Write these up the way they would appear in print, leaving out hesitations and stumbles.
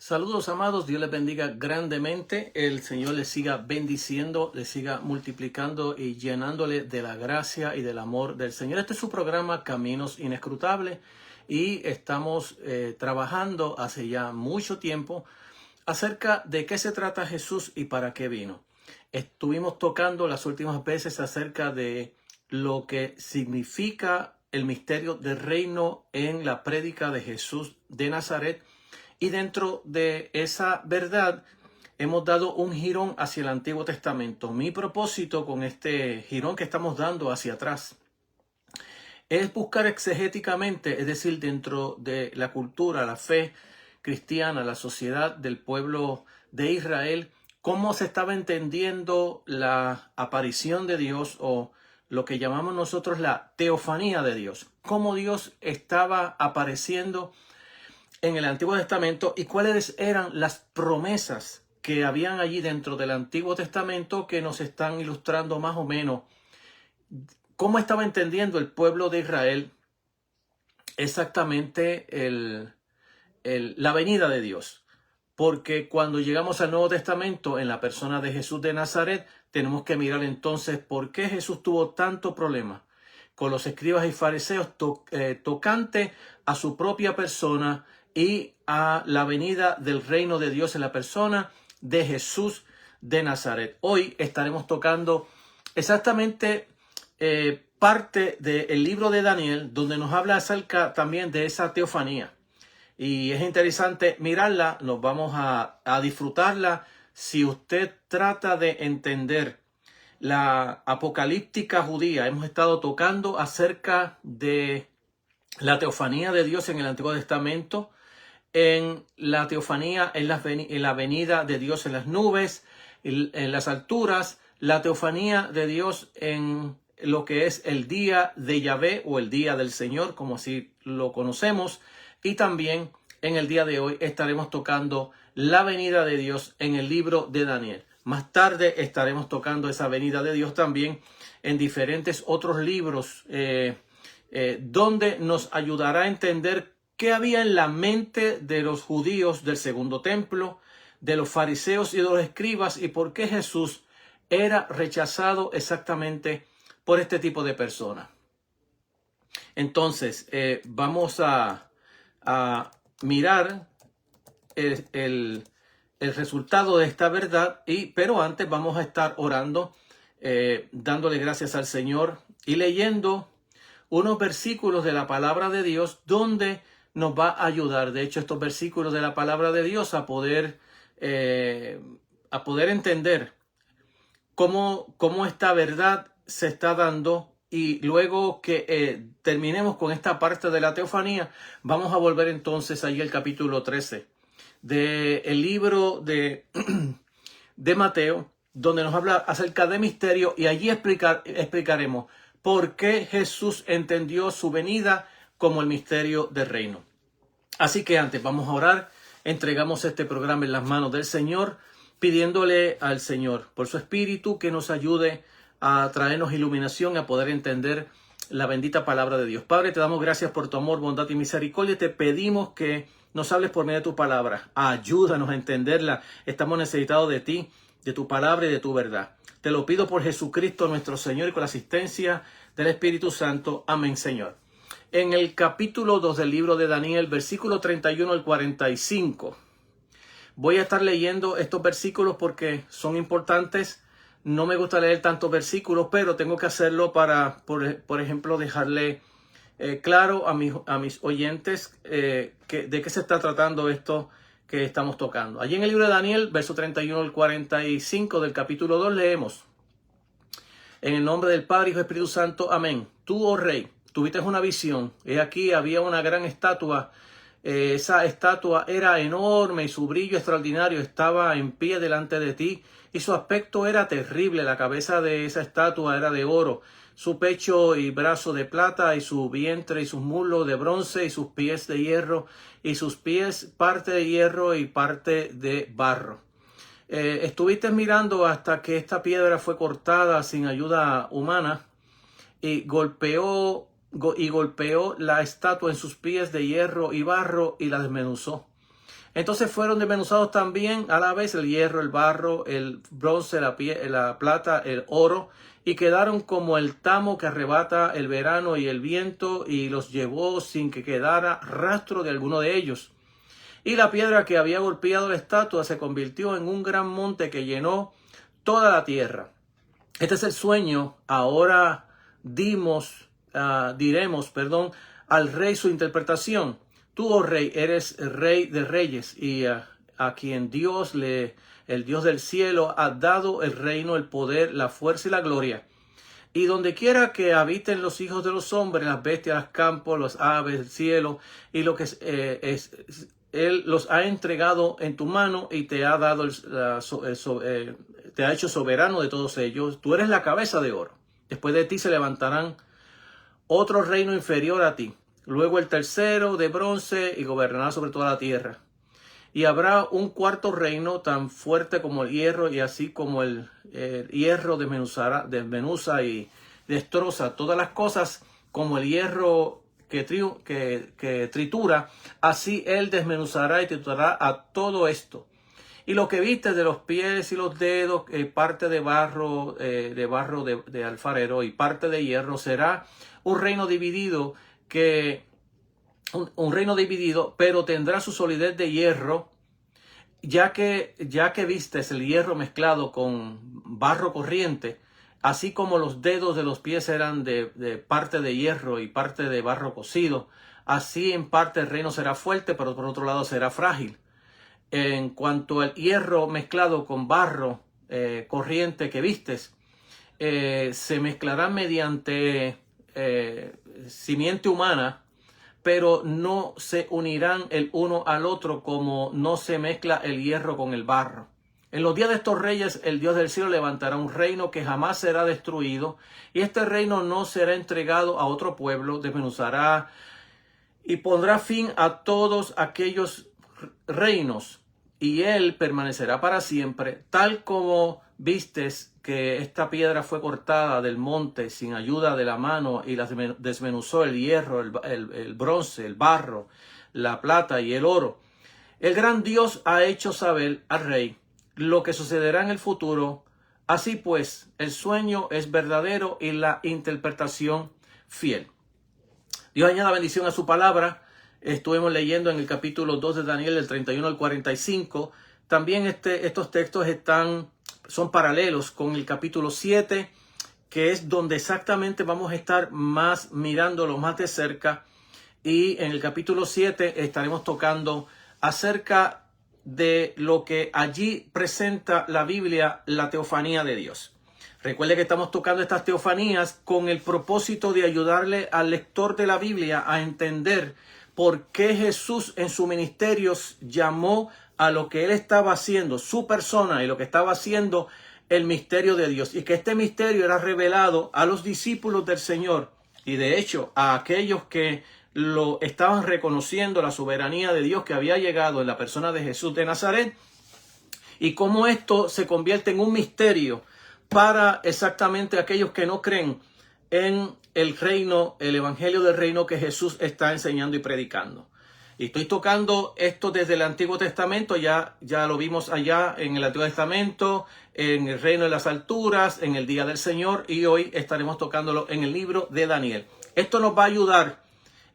Saludos amados, Dios les bendiga grandemente, el Señor les siga bendiciendo, les siga multiplicando y llenándole de la gracia y del amor del Señor. Este es su programa Caminos Inescrutables y estamos trabajando hace ya mucho tiempo acerca de qué se trata Jesús y para qué vino. Estuvimos tocando las últimas veces acerca de lo que significa el misterio del reino en la prédica de Jesús de Nazaret. Y dentro de esa verdad hemos dado un jirón hacia el Antiguo Testamento. Mi propósito con este jirón que estamos dando hacia atrás es buscar exegéticamente, es decir, dentro de la cultura, la fe cristiana, la sociedad del pueblo de Israel, cómo se estaba entendiendo la aparición de Dios o lo que llamamos nosotros la teofanía de Dios. Cómo Dios estaba apareciendo en el Antiguo Testamento y cuáles eran las promesas que habían allí dentro del Antiguo Testamento que nos están ilustrando más o menos cómo estaba entendiendo el pueblo de Israel exactamente la venida de Dios. Porque cuando llegamos al Nuevo Testamento en la persona de Jesús de Nazaret, tenemos que mirar entonces por qué Jesús tuvo tanto problema con los escribas y fariseos tocante a su propia persona y a la venida del reino de Dios en la persona de Jesús de Nazaret. Hoy estaremos tocando exactamente parte del libro de Daniel, donde nos habla acerca también de esa teofanía. Y es interesante mirarla, nos vamos a disfrutarla si usted trata de entender la apocalíptica judía. Hemos estado tocando acerca de la teofanía de Dios en el Antiguo Testamento, en la teofanía en la venida de Dios en las nubes, en las alturas, la teofanía de Dios en lo que es el día de Yahvé o el día del Señor, como así lo conocemos, y también en el día de hoy estaremos tocando la venida de Dios en el libro de Daniel. Más tarde estaremos tocando esa venida de Dios también en diferentes otros libros donde nos ayudará a entender qué había en la mente de los judíos del segundo templo, de los fariseos y de los escribas y por qué Jesús era rechazado exactamente por este tipo de personas. Entonces, vamos a mirar el resultado de esta verdad, pero antes vamos a estar orando, dándole gracias al Señor y leyendo unos versículos de la palabra de Dios donde nos va a ayudar. De hecho, estos versículos de la palabra de Dios a poder entender cómo esta verdad se está dando. Y luego que terminemos con esta parte de la teofanía, vamos a volver entonces allí al capítulo 13 del libro de Mateo, donde nos habla acerca de misterio, y allí explicaremos por qué Jesús entendió su venida como el misterio del reino. Así que antes vamos a orar, entregamos este programa en las manos del Señor, pidiéndole al Señor por su Espíritu que nos ayude a traernos iluminación, a poder entender la bendita palabra de Dios. Padre, te damos gracias por tu amor, bondad y misericordia. Te pedimos que nos hables por medio de tu palabra. Ayúdanos a entenderla. Estamos necesitados de ti, de tu palabra y de tu verdad. Te lo pido por Jesucristo nuestro Señor y con la asistencia del Espíritu Santo. Amén, Señor. En el capítulo 2 del libro de Daniel, versículo 31 al 45. Voy a estar leyendo estos versículos porque son importantes. No me gusta leer tantos versículos, pero tengo que hacerlo para, por ejemplo, dejarle claro a mis oyentes de qué se está tratando esto que estamos tocando. Allí en el libro de Daniel, verso 31 al 45 del capítulo 2, leemos: En el nombre del Padre, Hijo y Espíritu Santo, amén. Tú, oh Rey, tuviste una visión. He aquí había una gran estatua. Esa estatua era enorme y su brillo extraordinario estaba en pie delante de ti y su aspecto era terrible. La cabeza de esa estatua era de oro, su pecho y brazo de plata y su vientre y sus muslos de bronce y sus pies de hierro y sus pies parte de hierro y parte de barro. Estuviste mirando hasta que esta piedra fue cortada sin ayuda humana y golpeó la estatua en sus pies de hierro y barro y la desmenuzó. Entonces fueron desmenuzados también a la vez el hierro, el barro, el bronce, la plata, el oro, y quedaron como el tamo que arrebata el verano y el viento, y los llevó sin que quedara rastro de alguno de ellos. Y la piedra que había golpeado la estatua se convirtió en un gran monte que llenó toda la tierra. Este es el sueño. Ahora diremos, al rey su interpretación. Tú, oh rey, eres el rey de reyes y a quien el Dios del cielo, ha dado el reino, el poder, la fuerza y la gloria. Y donde quiera que habiten los hijos de los hombres, las bestias de los campos, las aves del cielo, y lo que Él los ha entregado en tu mano y te ha dado te ha hecho soberano de todos ellos. Tú eres la cabeza de oro. Después de ti se levantarán otro reino inferior a ti. Luego el tercero de bronce y gobernará sobre toda la tierra. Y habrá un cuarto reino tan fuerte como el hierro, y así como el hierro desmenuza y destroza todas las cosas, como el hierro que tritura, así él desmenuzará y triturará a todo esto. Y lo que viste de los pies y los dedos, parte de barro de alfarero y parte de hierro, será un reino dividido un reino dividido, pero tendrá su solidez de hierro, ya que vistes el hierro mezclado con barro corriente, así como los dedos de los pies eran de parte de hierro y parte de barro cocido, así en parte el reino será fuerte, pero por otro lado será frágil. En cuanto al hierro mezclado con barro corriente que vistes, se mezclará mediante simiente humana, pero no se unirán el uno al otro como no se mezcla el hierro con el barro. En los días de estos reyes, el Dios del cielo levantará un reino que jamás será destruido, y este reino no será entregado a otro pueblo. Desmenuzará y pondrá fin a todos aquellos reinos, y él permanecerá para siempre, tal como vistes que esta piedra fue cortada del monte sin ayuda de la mano y las desmenuzó el hierro, el bronce, el barro, la plata y el oro. El gran Dios ha hecho saber al rey lo que sucederá en el futuro. Así pues, el sueño es verdadero y la interpretación fiel. Dios añada bendición a su palabra. Estuvimos leyendo en el capítulo 2 de Daniel, del 31 al 45. También estos textos son paralelos con el capítulo 7, que es donde exactamente vamos a estar mirándolo más de cerca. Y en el capítulo 7 estaremos tocando acerca de lo que allí presenta la Biblia, la teofanía de Dios. Recuerde que estamos tocando estas teofanías con el propósito de ayudarle al lector de la Biblia a entender por qué Jesús en su ministerio llamó a lo que él estaba haciendo, su persona, y lo que estaba haciendo el misterio de Dios, y que este misterio era revelado a los discípulos del Señor, y de hecho a aquellos que lo estaban reconociendo, la soberanía de Dios que había llegado en la persona de Jesús de Nazaret, y cómo esto se convierte en un misterio para exactamente aquellos que no creen en el reino, el evangelio del reino que Jesús está enseñando y predicando. Y estoy tocando esto desde el Antiguo Testamento, ya lo vimos allá en el Antiguo Testamento, en el reino de las alturas, en el día del Señor, y hoy estaremos tocándolo en el libro de Daniel. Esto nos va a ayudar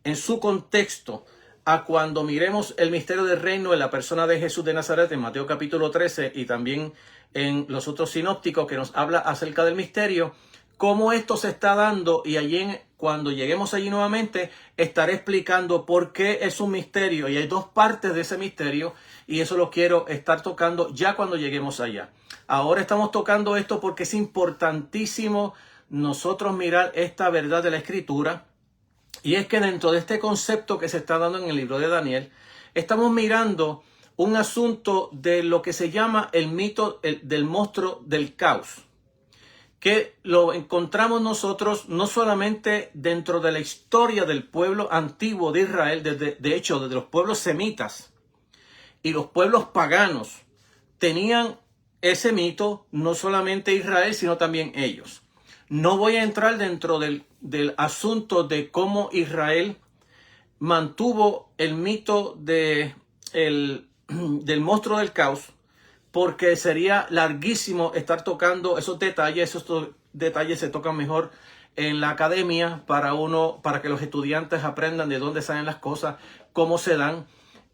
en su contexto a cuando miremos el misterio del reino en la persona de Jesús de Nazaret en Mateo capítulo 13 y también en los otros sinópticos que nos habla acerca del misterio, cómo esto se está dando, y allí cuando lleguemos allí nuevamente estaré explicando por qué es un misterio, y hay dos partes de ese misterio, y eso lo quiero estar tocando ya cuando lleguemos allá. Ahora estamos tocando esto porque es importantísimo nosotros mirar esta verdad de la Escritura, y es que dentro de este concepto que se está dando en el libro de Daniel, estamos mirando un asunto de lo que se llama el mito del monstruo del caos, que lo encontramos nosotros no solamente dentro de la historia del pueblo antiguo de Israel, de hecho, desde los pueblos semitas y los pueblos paganos tenían ese mito, no solamente Israel, sino también ellos. No voy a entrar dentro del asunto de cómo Israel mantuvo el mito de del monstruo del caos, porque sería larguísimo estar tocando esos detalles. Esos detalles se tocan mejor en la academia para que los estudiantes aprendan de dónde salen las cosas, cómo se dan,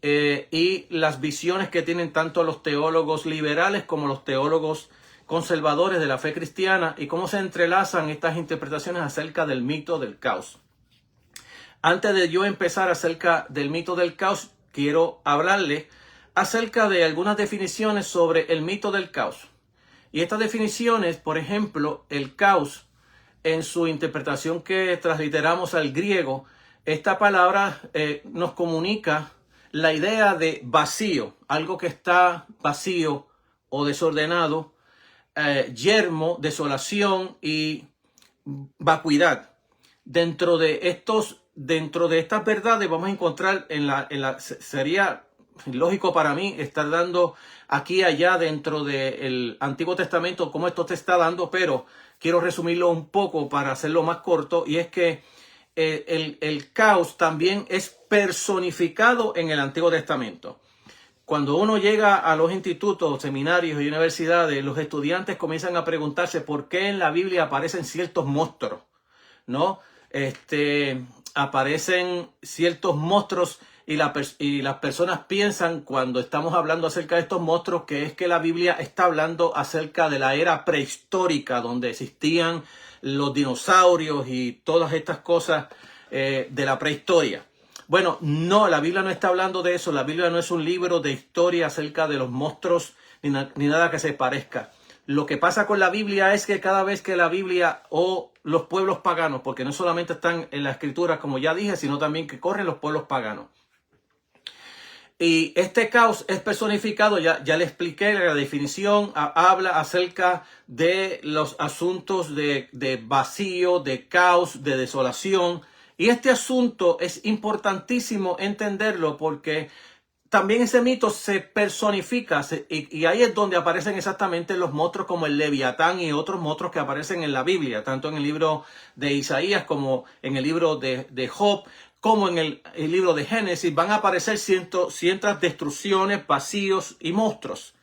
y las visiones que tienen tanto los teólogos liberales como los teólogos conservadores de la fe cristiana, y cómo se entrelazan estas interpretaciones acerca del mito del caos. Antes de yo empezar acerca del mito del caos, quiero hablarles acerca de algunas definiciones sobre el mito del caos. Y estas definiciones, por ejemplo, el caos, en su interpretación que transliteramos al griego, esta palabra nos comunica la idea de vacío, algo que está vacío o desordenado, yermo, desolación y vacuidad. Dentro de estas verdades vamos a encontrar sería lógico para mí estar dando aquí y allá dentro del Antiguo Testamento cómo esto te está dando, pero quiero resumirlo un poco para hacerlo más corto, y es que el caos también es personificado en el Antiguo Testamento. Cuando uno llega a los institutos, seminarios y universidades, los estudiantes comienzan a preguntarse por qué en la Biblia aparecen ciertos monstruos, ¿no? Aparecen ciertos monstruos y las personas piensan, cuando estamos hablando acerca de estos monstruos, que es que la Biblia está hablando acerca de la era prehistórica, donde existían los dinosaurios y todas estas cosas de la prehistoria. Bueno, no, la Biblia no está hablando de eso. La Biblia no es un libro de historia acerca de los monstruos ni nada que se parezca. Lo que pasa con la Biblia es que cada vez que la Biblia o los pueblos paganos, porque no solamente están en la escritura, como ya dije, sino también que corren los pueblos paganos. Y este caos es personificado, ya le expliqué la definición, habla acerca de los asuntos de vacío, de caos, de desolación. Y este asunto es importantísimo entenderlo, porque también ese mito se personifica, y ahí es donde aparecen exactamente los monstruos como el Leviatán y otros monstruos que aparecen en la Biblia, tanto en el libro de Isaías como en el libro de Job, como en el libro de Génesis. Van a aparecer cientos destrucciones, vacíos y monstruos.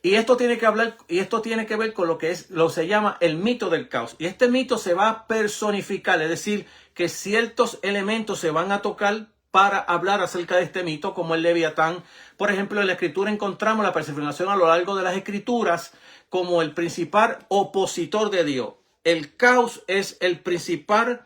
Y esto tiene que ver con lo que se llama el mito del caos. Y este mito se va a personificar, es decir, que ciertos elementos se van a tocar para hablar acerca de este mito, como el Leviatán. Por ejemplo, en la Escritura encontramos la personificación a lo largo de las Escrituras como el principal opositor de Dios. El caos es el principal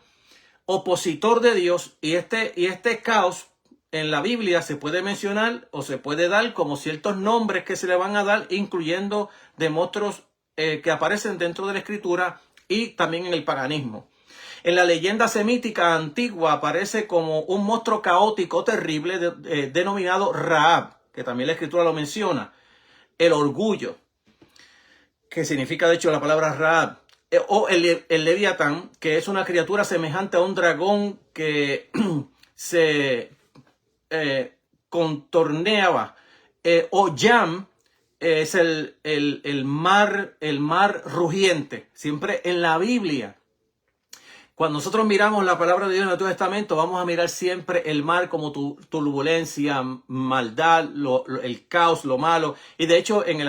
opositor de Dios, y este caos en la Biblia se puede mencionar o se puede dar como ciertos nombres que se le van a dar, incluyendo de monstruos que aparecen dentro de la Escritura y también en el paganismo. En la leyenda semítica antigua aparece como un monstruo caótico terrible denominado Rahab, que también la Escritura lo menciona. El orgullo, que significa de hecho la palabra Rahab. O el Leviatán, que es una criatura semejante a un dragón que se contorneaba. O Yam es el mar rugiente. Siempre en la Biblia, cuando nosotros miramos la palabra de Dios en el Antiguo Testamento, vamos a mirar siempre el mar como turbulencia, maldad, el caos, lo malo. Y de hecho en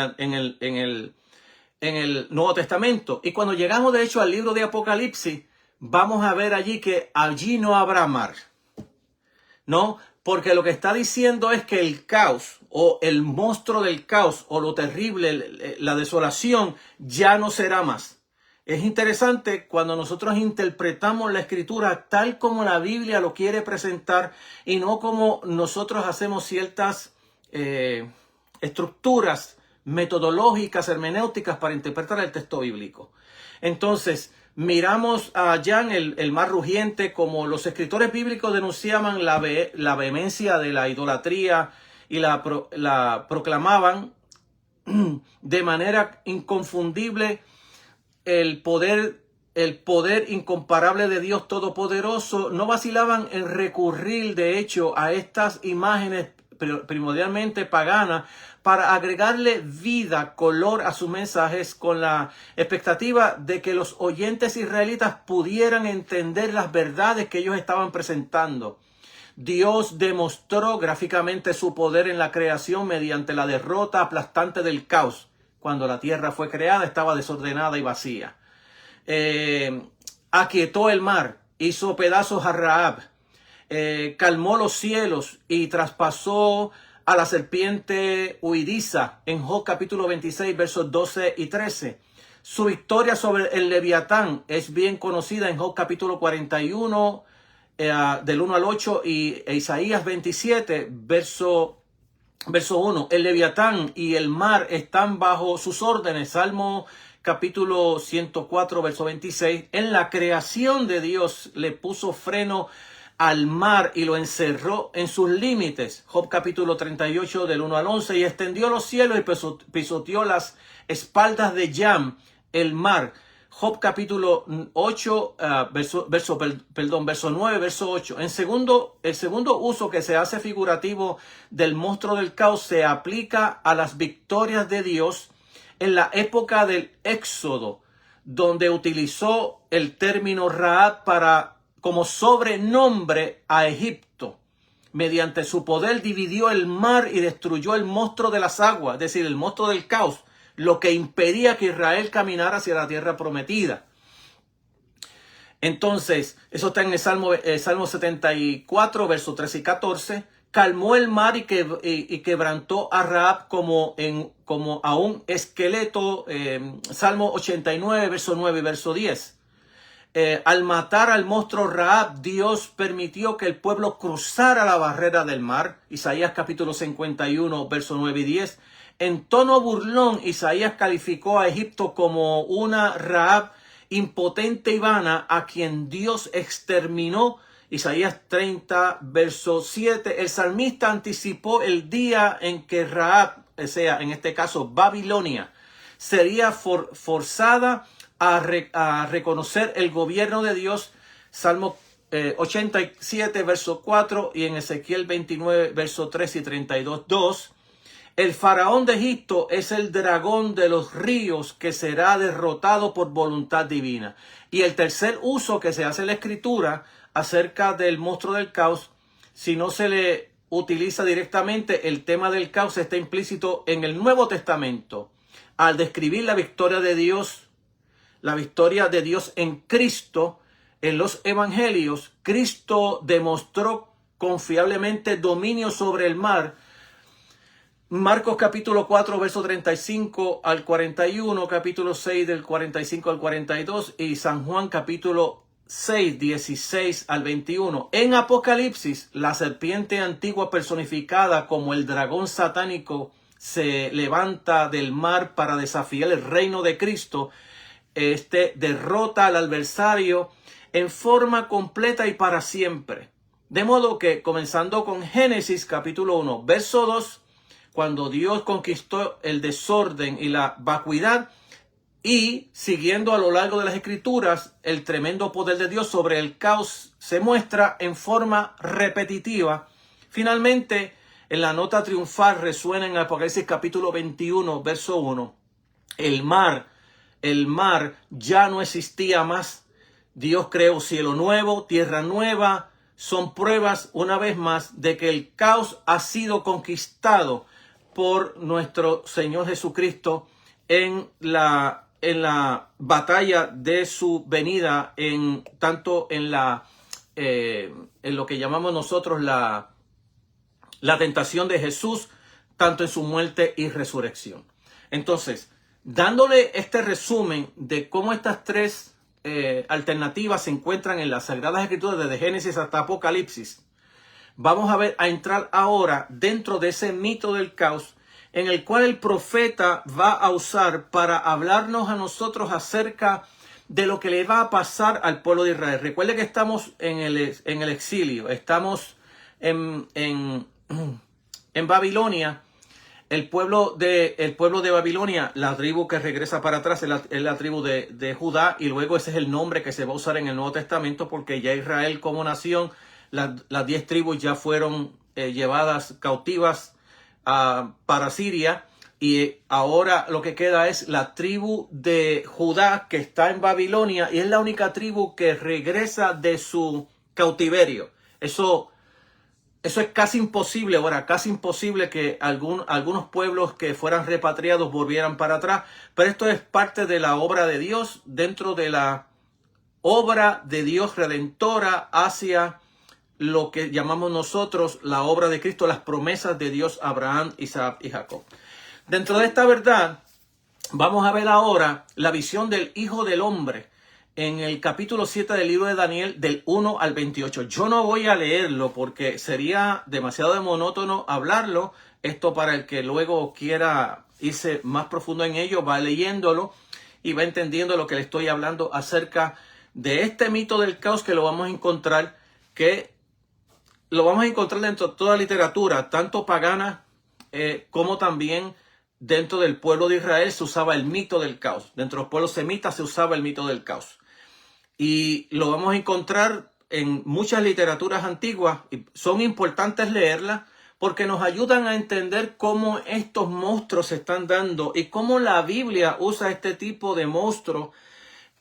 el Nuevo Testamento. Y cuando llegamos de hecho al libro de Apocalipsis, vamos a ver allí que allí no habrá mar, ¿no? Porque lo que está diciendo es que el caos o el monstruo del caos o lo terrible, la desolación, ya no será más. Es interesante cuando nosotros interpretamos la Escritura tal como la Biblia lo quiere presentar, y no como nosotros hacemos ciertas estructuras metodológicas, hermenéuticas para interpretar el texto bíblico. Entonces, miramos allá en el mar rugiente, como los escritores bíblicos denunciaban la vehemencia de la idolatría y la proclamaban de manera inconfundible el poder incomparable de Dios Todopoderoso. No vacilaban en recurrir, de hecho, a estas imágenes primordialmente paganas para agregarle vida, color a sus mensajes, con la expectativa de que los oyentes israelitas pudieran entender las verdades que ellos estaban presentando. Dios demostró gráficamente su poder en la creación mediante la derrota aplastante del caos. Cuando la tierra fue creada estaba desordenada y vacía. Aquietó el mar, hizo pedazos a Rahab, calmó los cielos y traspasó a la serpiente huidiza en Job capítulo 26 versos 12 y 13. Su victoria sobre el Leviatán es bien conocida en Job capítulo 41 del 1 al 8 y Isaías 27 verso 1. El Leviatán y el mar están bajo sus órdenes. Salmo capítulo 104 verso 26. En la creación de Dios le puso freno al mar y lo encerró en sus límites. Job capítulo 38 del 1 al 11. Y extendió los cielos y pisoteó las espaldas de Yam, el mar. Job capítulo 8, verso 9, verso 8. El segundo uso que se hace figurativo del monstruo del caos se aplica a las victorias de Dios en la época del Éxodo, donde utilizó el término Rahab como sobrenombre a Egipto. Mediante su poder dividió el mar y destruyó el monstruo de las aguas, es decir, el monstruo del caos, lo que impedía que Israel caminara hacia la tierra prometida. Entonces, eso está en el Salmo 74, versos 13 y 14. Calmó el mar y quebrantó a Rahab como a un esqueleto. Salmo 89, verso 9 y verso 10. Al matar al monstruo Rahab, Dios permitió que el pueblo cruzara la barrera del mar. Isaías capítulo 51, versos 9 y 10. En tono burlón, Isaías calificó a Egipto como una Rahab impotente y vana a quien Dios exterminó. Isaías 30, verso 7. El salmista anticipó el día en que Rahab, o sea, en este caso Babilonia, sería forzada a reconocer el gobierno de Dios. Salmo 87, verso 4, y en Ezequiel 29, verso 3 y 32, 2. El faraón de Egipto es el dragón de los ríos que será derrotado por voluntad divina. Y el tercer uso que se hace en la escritura acerca del monstruo del caos, si no se le utiliza directamente, el tema del caos está implícito en el Nuevo Testamento. Al describir la victoria de Dios en Cristo, en los evangelios, Cristo demostró confiablemente dominio sobre el mar. Marcos capítulo 4, verso 35 al 41, capítulo 6 del 45 al 42 y San Juan capítulo 6, 16 al 21. En Apocalipsis, la serpiente antigua personificada como el dragón satánico se levanta del mar para desafiar el reino de Cristo. Derrota al adversario en forma completa y para siempre. De modo que, comenzando con Génesis capítulo 1, verso 2, cuando Dios conquistó el desorden y la vacuidad, y siguiendo a lo largo de las Escrituras, el tremendo poder de Dios sobre el caos se muestra en forma repetitiva. Finalmente, en la nota triunfal resuena en Apocalipsis capítulo 21, verso 1. El mar ya no existía más. Dios creó cielo nuevo, tierra nueva. Son pruebas, una vez más, de que el caos ha sido conquistado por nuestro Señor Jesucristo en la batalla de su venida, tanto en lo que llamamos nosotros la tentación de Jesús, tanto en su muerte y resurrección. Entonces, dándole este resumen de cómo estas tres alternativas se encuentran en las Sagradas Escrituras desde Génesis hasta Apocalipsis, vamos a entrar ahora dentro de ese mito del caos en el cual el profeta va a usar para hablarnos a nosotros acerca de lo que le va a pasar al pueblo de Israel. Recuerde que estamos en el exilio, estamos en Babilonia. El pueblo de Babilonia, la tribu que regresa para atrás es la tribu de Judá, y luego ese es el nombre que se va a usar en el Nuevo Testamento, porque ya Israel como nación, las 10 tribus ya fueron llevadas cautivas para Siria, y ahora lo que queda es la tribu de Judá que está en Babilonia, y es la única tribu que regresa de su cautiverio. Eso Eso es casi imposible ahora, casi imposible que algunos pueblos que fueran repatriados volvieran para atrás, pero esto es parte de la obra de Dios, dentro de la obra de Dios redentora hacia lo que llamamos nosotros la obra de Cristo, las promesas de Dios a Abraham, Isaac y Jacob. Dentro de esta verdad, vamos a ver ahora la visión del Hijo del Hombre en el capítulo 7 del libro de Daniel, del 1 al 28. Yo no voy a leerlo porque sería demasiado monótono hablarlo. Esto, para el que luego quiera irse más profundo en ello, va leyéndolo y va entendiendo lo que le estoy hablando acerca de este mito del caos, que lo vamos a encontrar, dentro de toda la literatura, tanto pagana como también dentro del pueblo de Israel se usaba el mito del caos. Dentro de los pueblos semitas se usaba el mito del caos. Y lo vamos a encontrar en muchas literaturas antiguas, y son importantes leerlas porque nos ayudan a entender cómo estos monstruos se están dando y cómo la Biblia usa este tipo de monstruos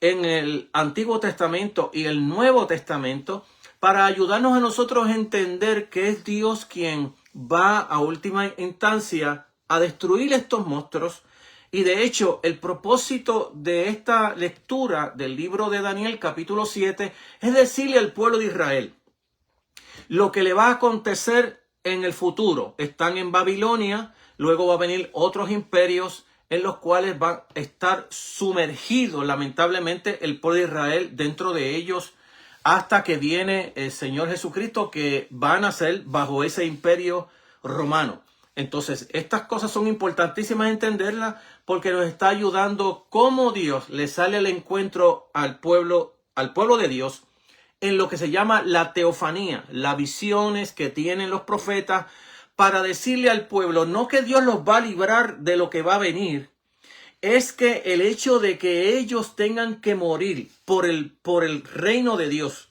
en el Antiguo Testamento y el Nuevo Testamento para ayudarnos a nosotros a entender que es Dios quien va a última instancia a destruir estos monstruos. Y de hecho, el propósito de esta lectura del libro de Daniel, capítulo 7, es decirle al pueblo de Israel lo que le va a acontecer en el futuro. Están en Babilonia, luego va a venir otros imperios en los cuales va a estar sumergido, lamentablemente, el pueblo de Israel dentro de ellos, hasta que viene el Señor Jesucristo, que van a ser bajo ese imperio romano. Entonces, estas cosas son importantísimas entenderlas porque nos está ayudando cómo Dios le sale al encuentro al pueblo de Dios en lo que se llama la teofanía, las visiones que tienen los profetas para decirle al pueblo, no que Dios los va a librar de lo que va a venir, es que el hecho de que ellos tengan que morir por el reino de Dios,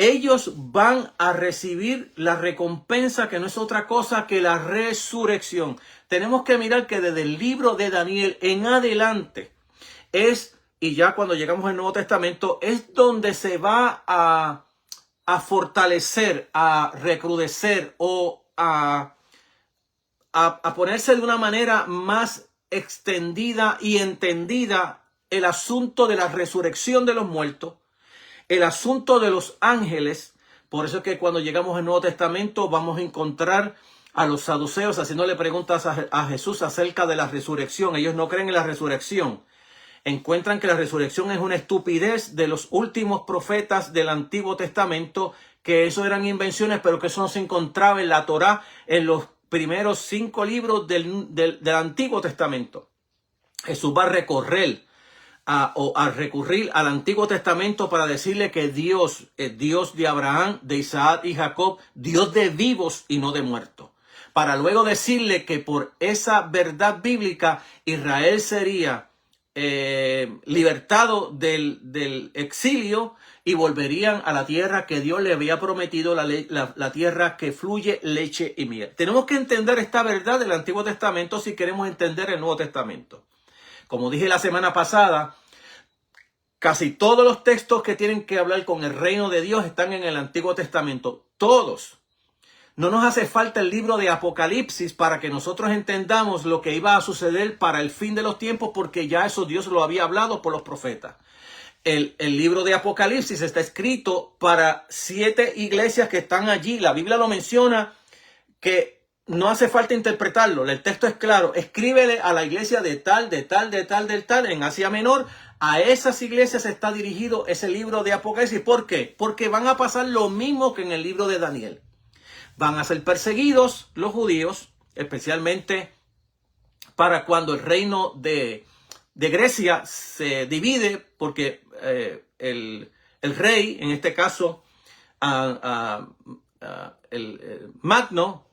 ellos van a recibir la recompensa, que no es otra cosa que la resurrección. Tenemos que mirar que desde el libro de Daniel en adelante y ya cuando llegamos al Nuevo Testamento, es donde se va a fortalecer, a recrudecer o a ponerse de una manera más extendida y entendida el asunto de la resurrección de los muertos, el asunto de los ángeles. Por eso es que cuando llegamos al Nuevo Testamento vamos a encontrar a los saduceos haciéndole preguntas a Jesús acerca de la resurrección. Ellos no creen en la resurrección. Encuentran que la resurrección es una estupidez de los últimos profetas del Antiguo Testamento, que eso eran invenciones, pero que eso no se encontraba en la Torá, en los primeros 5 libros del Antiguo Testamento. Jesús va a recurrir al Antiguo Testamento para decirle que Dios es Dios de Abraham, de Isaac y Jacob, Dios de vivos y no de muertos. Para luego decirle que por esa verdad bíblica Israel sería libertado del exilio y volverían a la tierra que Dios le había prometido, la tierra que fluye leche y miel. Tenemos que entender esta verdad del Antiguo Testamento si queremos entender el Nuevo Testamento. Como dije la semana pasada, casi todos los textos que tienen que hablar con el reino de Dios están en el Antiguo Testamento. Todos. No nos hace falta el libro de Apocalipsis para que nosotros entendamos lo que iba a suceder para el fin de los tiempos, porque ya eso Dios lo había hablado por los profetas. El libro de Apocalipsis está escrito para 7 iglesias que están allí. La Biblia lo menciona, que no hace falta interpretarlo. El texto es claro. Escríbele a la iglesia de tal, en Asia Menor. A esas iglesias está dirigido ese libro de Apocalipsis. ¿Por qué? Porque van a pasar lo mismo que en el libro de Daniel. Van a ser perseguidos los judíos, especialmente para cuando el reino de Grecia se divide, porque el rey, en este caso el Magno,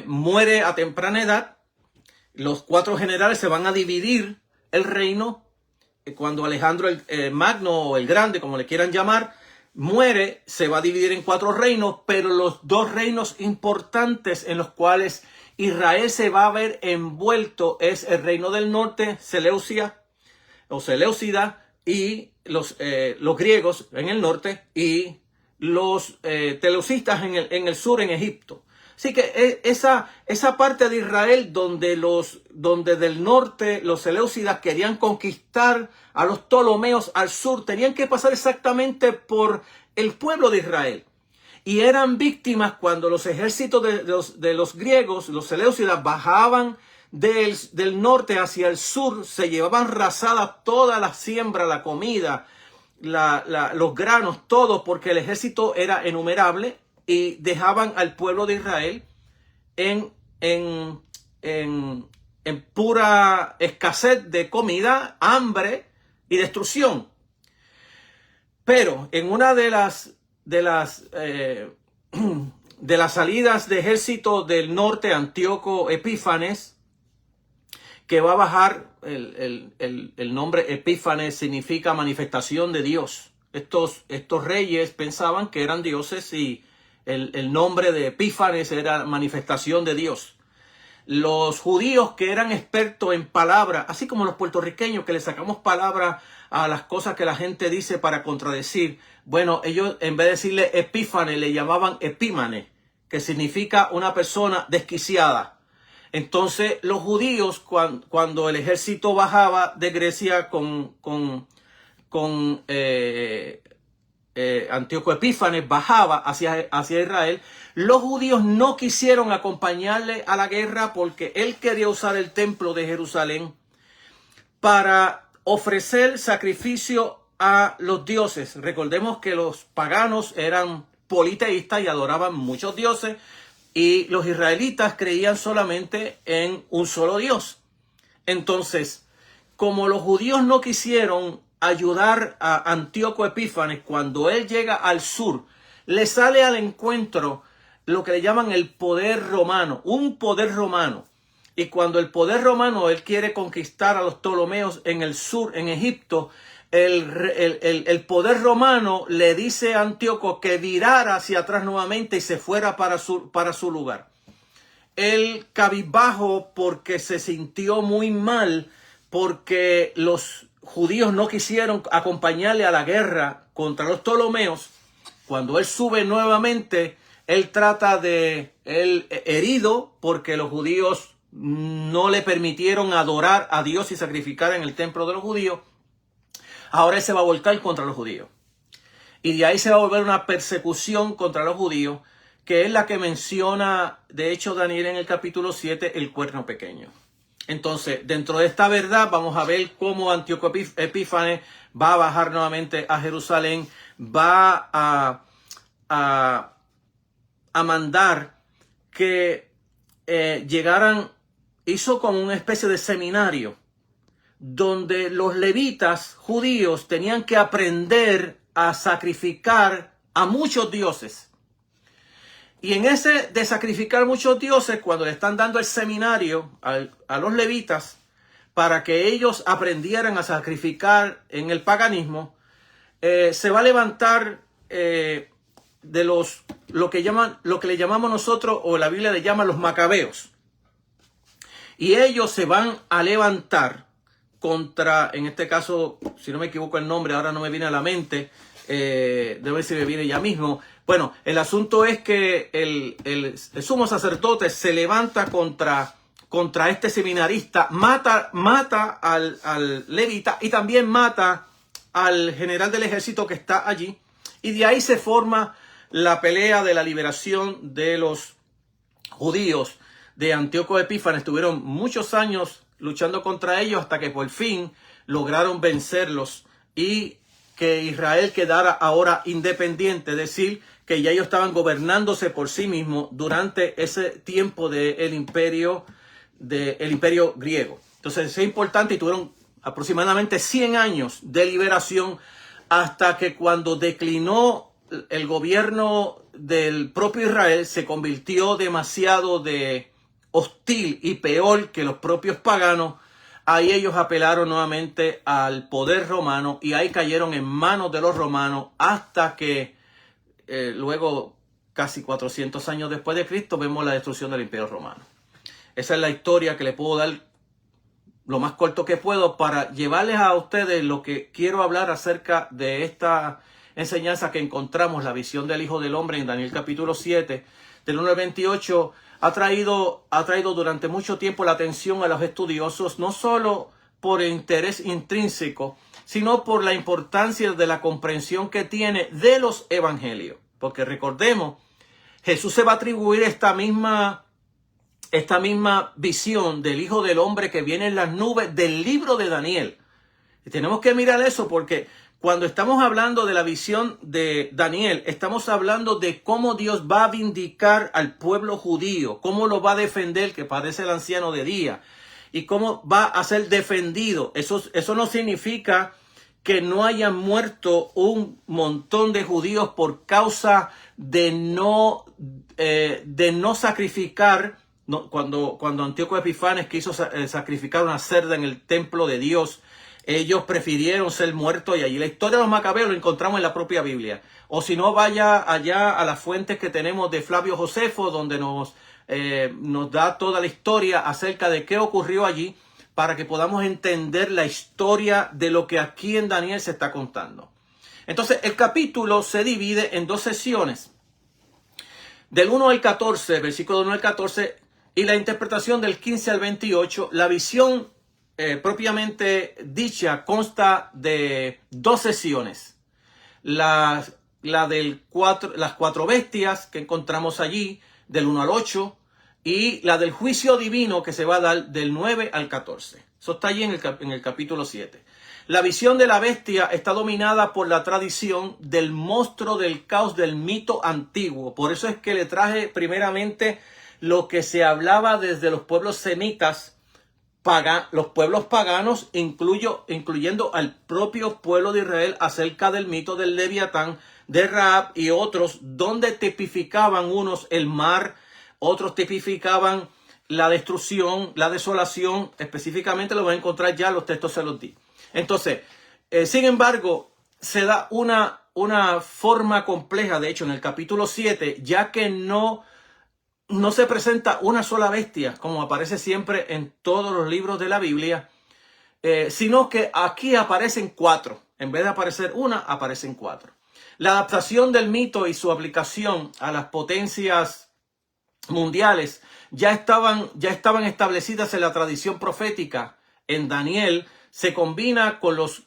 muere a temprana edad. Los 4 generales se van a dividir el reino. Cuando Alejandro el Magno o el Grande, como le quieran llamar, muere, se va a dividir en 4 reinos, pero los 2 reinos importantes en los cuales Israel se va a ver envuelto es el reino del norte, Seleucia o Seleucida, y los griegos en el norte, y los teleucistas en el sur, en Egipto. Así que esa parte de Israel donde del norte los seleucidas querían conquistar a los ptolomeos al sur, tenían que pasar exactamente por el pueblo de Israel. Y eran víctimas cuando los ejércitos de los griegos, los seleucidas, bajaban del norte hacia el sur, se llevaban rasadas toda la siembra, la comida, los granos, todo, porque el ejército era innumerable, y dejaban al pueblo de Israel en pura escasez de comida, hambre y destrucción. Pero en una de las salidas de ejército del norte, Antíoco Epífanes, que va a bajar, el nombre Epífanes significa manifestación de Dios. Estos reyes pensaban que eran dioses y el nombre de Epífanes era manifestación de Dios. Los judíos que eran expertos en palabras, así como los puertorriqueños que le sacamos palabras a las cosas que la gente dice para contradecir, bueno, ellos en vez de decirle Epífanes le llamaban Epímanes, que significa una persona desquiciada. Entonces los judíos, cuando el ejército bajaba de Grecia con Antíoco Epífanes, bajaba hacia Israel, los judíos no quisieron acompañarle a la guerra porque él quería usar el templo de Jerusalén para ofrecer sacrificio a los dioses. Recordemos que los paganos eran politeístas y adoraban muchos dioses, y los israelitas creían solamente en un solo Dios. Entonces, como los judíos no quisieron ayudar a Antíoco Epífanes, cuando él llega al sur, le sale al encuentro lo que le llaman el poder romano, un poder romano. Y cuando el poder romano, él quiere conquistar a los ptolomeos en el sur, en Egipto, el poder romano le dice a Antíoco que virara hacia atrás nuevamente y se fuera para su lugar. Él cabizbajo porque se sintió muy mal, porque los judíos no quisieron acompañarle a la guerra contra los ptolomeos. Cuando él sube nuevamente, él herido porque los judíos no le permitieron adorar a Dios y sacrificar en el templo de los judíos. Ahora él se va a volcar contra los judíos. Y de ahí se va a volver una persecución contra los judíos, que es la que menciona, de hecho, Daniel en el capítulo 7, el cuerno pequeño. Entonces, dentro de esta verdad, vamos a ver cómo Antíoco Epífanes va a bajar nuevamente a Jerusalén, va a mandar que hizo como una especie de seminario, donde los levitas judíos tenían que aprender a sacrificar a muchos dioses. Y en ese de sacrificar muchos dioses, cuando le están dando el seminario a los levitas para que ellos aprendieran a sacrificar en el paganismo, se va a levantar lo que le llamamos nosotros, o la Biblia le llama los macabeos. Y ellos se van a levantar contra, en este caso, si no me equivoco el nombre, ahora no me viene a la mente, debe ver si me viene ya mismo. Bueno, el asunto es que el sumo sacerdote se levanta contra este seminarista, mata al levita y también mata al general del ejército que está allí. Y de ahí se forma la pelea de la liberación de los judíos de Antíoco Epífanes. Estuvieron muchos años luchando contra ellos hasta que por fin lograron vencerlos y que Israel quedara ahora independiente, es decir, que ya ellos estaban gobernándose por sí mismos durante ese tiempo del imperio griego. Entonces es importante, y tuvieron aproximadamente 100 años de liberación, hasta que cuando declinó el gobierno del propio Israel, se convirtió demasiado de hostil y peor que los propios paganos. Ahí ellos apelaron nuevamente al poder romano y ahí cayeron en manos de los romanos, hasta que luego, casi 400 años después de Cristo, vemos la destrucción del imperio romano. Esa es la historia que le puedo dar lo más corto que puedo para llevarles a ustedes lo que quiero hablar acerca de enseñanza que encontramos, la visión del Hijo del Hombre en Daniel capítulo 7, del 1 al 28, ha traído durante mucho tiempo la atención a los estudiosos, no solo por el interés intrínseco, sino por la importancia de la comprensión que tiene de los evangelios. Porque recordemos, Jesús se va a atribuir esta misma visión del Hijo del Hombre que viene en las nubes del libro de Daniel. Y tenemos que mirar eso porque cuando estamos hablando de la visión de Daniel, estamos hablando de cómo Dios va a vindicar al pueblo judío, cómo lo va a defender, que parece el anciano de día, y cómo va a ser defendido. Eso no significa que no hayan muerto un montón de judíos por causa de no sacrificar. Cuando Antíoco Epifanes quiso sacrificar una cerda en el templo de Dios, ellos prefirieron ser muertos, y allí la historia de los macabeos lo encontramos en la propia Biblia. O si no, vaya allá a las fuentes que tenemos de Flavio Josefo, donde nos da toda la historia acerca de qué ocurrió allí, para que podamos entender la historia de lo que aquí en Daniel se está contando. Entonces, el capítulo se divide en dos sesiones. Del 1 al 14, versículo 1 al 14, y la interpretación del 15 al 28, la visión propiamente dicha consta de dos sesiones. Las cuatro bestias que encontramos allí, del 1 al 8, y la del juicio divino que se va a dar del 9 al 14. Eso está allí en el capítulo 7. La visión de la bestia está dominada por la tradición del monstruo del caos del mito antiguo. Por eso es que le traje primeramente lo que se hablaba desde los pueblos semitas, los pueblos paganos, incluyendo al propio pueblo de Israel, acerca del mito del Leviatán, de Rahab y otros, donde tipificaban unos el mar, otros tipificaban la destrucción, la desolación. Específicamente lo van a encontrar ya, los textos se los di. Entonces, sin embargo, se da una forma compleja, de hecho, en el capítulo 7, ya que no se presenta una sola bestia, como aparece siempre en todos los libros de la Biblia, sino que aquí aparecen cuatro. En vez de aparecer una, aparecen cuatro. La adaptación del mito y su aplicación a las potencias mundiales ya estaban establecidas en la tradición profética. En Daniel se combina con los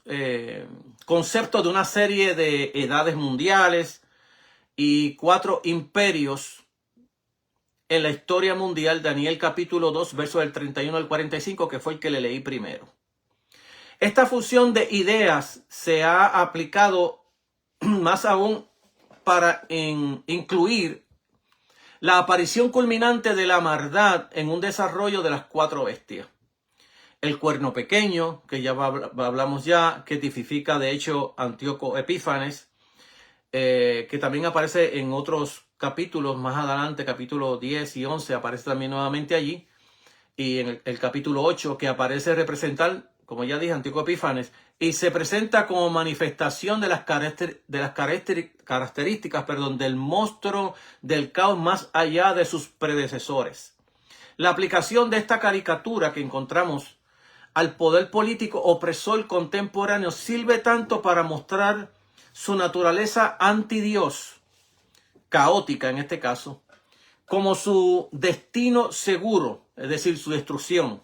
conceptos de una serie de edades mundiales y 4 imperios en la historia mundial. Daniel capítulo 2, versos del 31 al 45, que fue el que le leí primero. Esta fusión de ideas se ha aplicado más aún para incluir la aparición culminante de la maldad en un desarrollo de las 4 bestias. El cuerno pequeño, que ya hablamos ya, que tipifica de hecho Antíoco Epífanes, que también aparece en otros capítulos más adelante, capítulo 10 y 11, aparece también nuevamente allí. Y en el capítulo 8, que aparece representar, como ya dije, Antíoco Epífanes, y se presenta como manifestación de las características del monstruo del caos más allá de sus predecesores. La aplicación de esta caricatura que encontramos al poder político opresor contemporáneo sirve tanto para mostrar su naturaleza anti-Dios, caótica en este caso, como su destino seguro, es decir, su destrucción.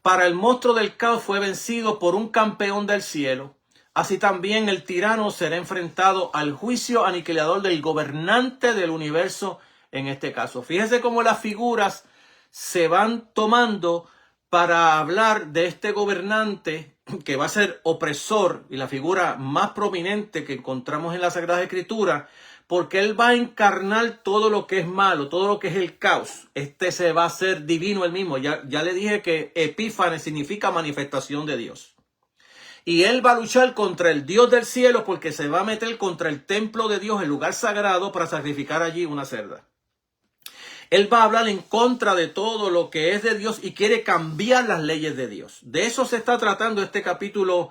Para el monstruo del caos fue vencido por un campeón del cielo. Así también el tirano será enfrentado al juicio aniquilador del gobernante del universo en este caso. Fíjense cómo las figuras se van tomando para hablar de este gobernante que va a ser opresor, y la figura más prominente que encontramos en la Sagrada Escritura, porque él va a encarnar todo lo que es malo, todo lo que es el caos. Se va a hacer divino él mismo. Ya le dije que Epífanes significa manifestación de Dios. Y él va a luchar contra el Dios del cielo, porque se va a meter contra el templo de Dios, el lugar sagrado, para sacrificar allí una cerda. Él va a hablar en contra de todo lo que es de Dios y quiere cambiar las leyes de Dios. De eso se está tratando este capítulo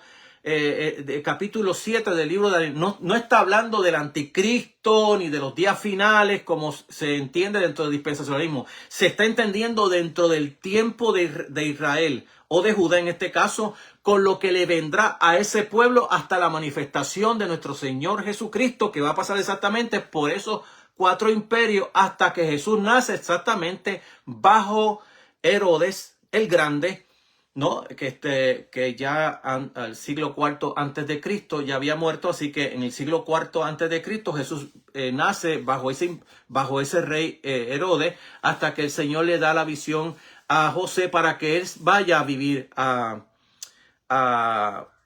capítulo 7 del libro de Daniel, no está hablando del anticristo ni de los días finales como se entiende dentro del dispensacionalismo. Se está entendiendo dentro del tiempo de Israel o de Judá en este caso, con lo que le vendrá a ese pueblo hasta la manifestación de nuestro Señor Jesucristo, que va a pasar exactamente por esos 4 imperios hasta que Jesús nace exactamente bajo Herodes el Grande, ¿no? Que ya al siglo IV antes de Cristo ya había muerto, así que en el siglo IV antes de Cristo Jesús nace bajo ese rey Herodes, hasta que el Señor le da la visión a José para que él vaya a vivir a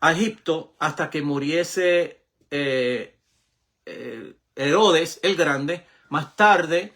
Egipto hasta que muriese Herodes el Grande. Más tarde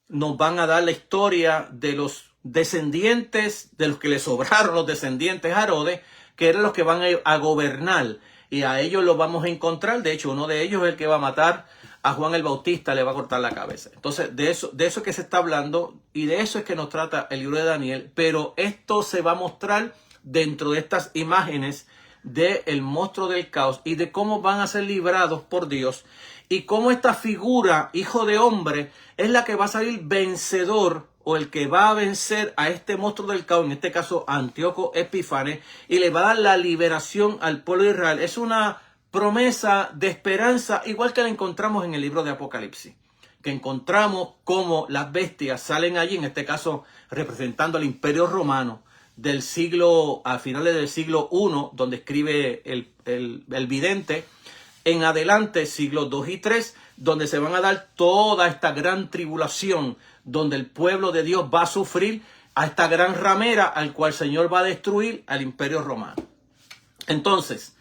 nos van a dar la historia de los descendientes, de los que le sobraron los descendientes a Herodes, que eran los que van a gobernar, y a ellos los vamos a encontrar. De hecho, uno de ellos es el que va a matar a Juan el Bautista, le va a cortar la cabeza. Entonces, de eso es que se está hablando, y de eso es que nos trata el libro de Daniel. Pero esto se va a mostrar dentro de estas imágenes del monstruo del caos y de cómo van a ser librados por Dios, y cómo esta figura, hijo de hombre, es la que va a salir vencedor, o el que va a vencer a este monstruo del caos, en este caso Antíoco Epífanes, y le va a dar la liberación al pueblo de Israel. Es una promesa de esperanza, igual que la encontramos en el libro de Apocalipsis, que encontramos cómo las bestias salen allí, en este caso representando al Imperio Romano del siglo, a finales del siglo I, donde escribe el vidente, en adelante, siglos 2 y 3, donde se van a dar toda esta gran tribulación, donde el pueblo de Dios va a sufrir a esta gran ramera, al cual el Señor va a destruir al Imperio Romano. Entonces,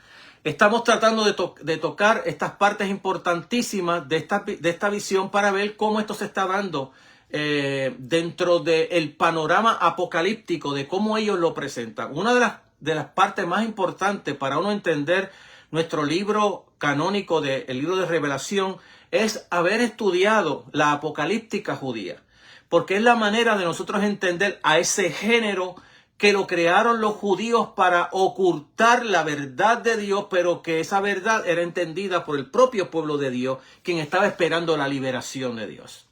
estamos tratando de tocar estas partes importantísimas de esta visión para ver cómo esto se está dando dentro del panorama apocalíptico, de cómo ellos lo presentan. Una de las partes más importantes para uno entender nuestro libro canónico del libro de Revelación es haber estudiado la apocalíptica judía, porque es la manera de nosotros entender a ese género que lo crearon los judíos para ocultar la verdad de Dios, pero que esa verdad era entendida por el propio pueblo de Dios, quien estaba esperando la liberación de Dios.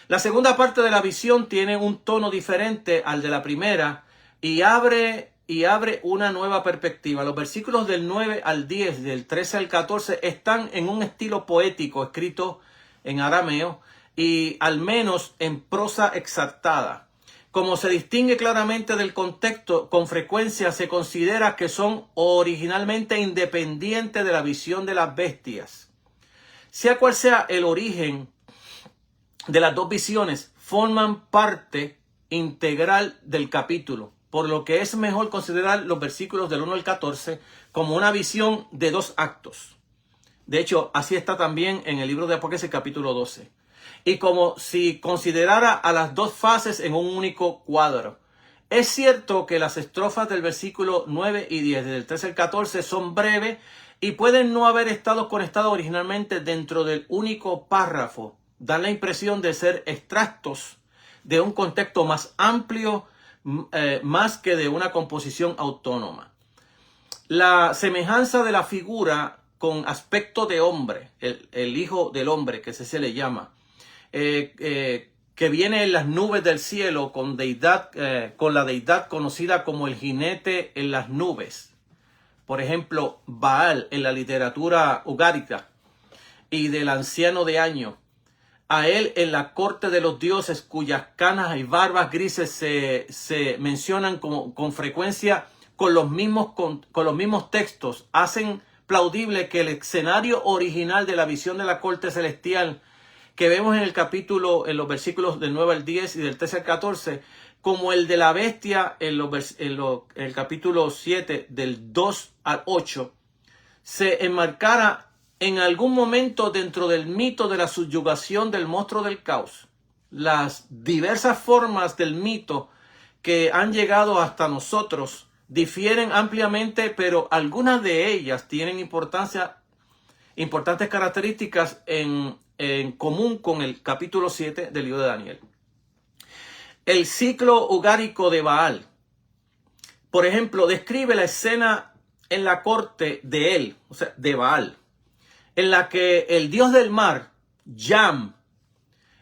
La segunda parte de la visión tiene un tono diferente al de la primera y abre una nueva perspectiva. Los versículos del 9 al 10, del 13 al 14, están en un estilo poético escrito en arameo y al menos en prosa exaltada. Como se distingue claramente del contexto, con frecuencia se considera que son originalmente independientes de la visión de las bestias. Sea cual sea el origen de las dos visiones, forman parte integral del capítulo, por lo que es mejor considerar los versículos del 1 al 14 como una visión de 2 actos. De hecho, así está también en el libro de Apocalipsis capítulo 12. Y como si considerara a las dos fases en un único cuadro. Es cierto que las estrofas del versículo 9 y 10, desde el 13 al 14, son breves y pueden no haber estado conectadas originalmente dentro del único párrafo. Dan la impresión de ser extractos de un contexto más amplio, más que de una composición autónoma. La semejanza de la figura con aspecto de hombre, el hijo del hombre, que se le llama, que viene en las nubes del cielo con la deidad conocida como el jinete en las nubes. Por ejemplo, Baal en la literatura ugárica, y del anciano de año. A él en la corte de los dioses, cuyas canas y barbas grises se mencionan con frecuencia con los mismos textos, hacen plaudible que el escenario original de la visión de la corte celestial que vemos en los versículos del 9 al 10 y del 13 al 14, como el de la bestia en el capítulo 7 del 2 al 8, se enmarcara en algún momento dentro del mito de la subyugación del monstruo del caos. Las diversas formas del mito que han llegado hasta nosotros difieren ampliamente, pero algunas de ellas tienen importantes características en común con el capítulo 7 del libro de Daniel. El ciclo ugárico de Baal, por ejemplo, describe la escena en la corte de él, o sea, de Baal, en la que el dios del mar, Yam,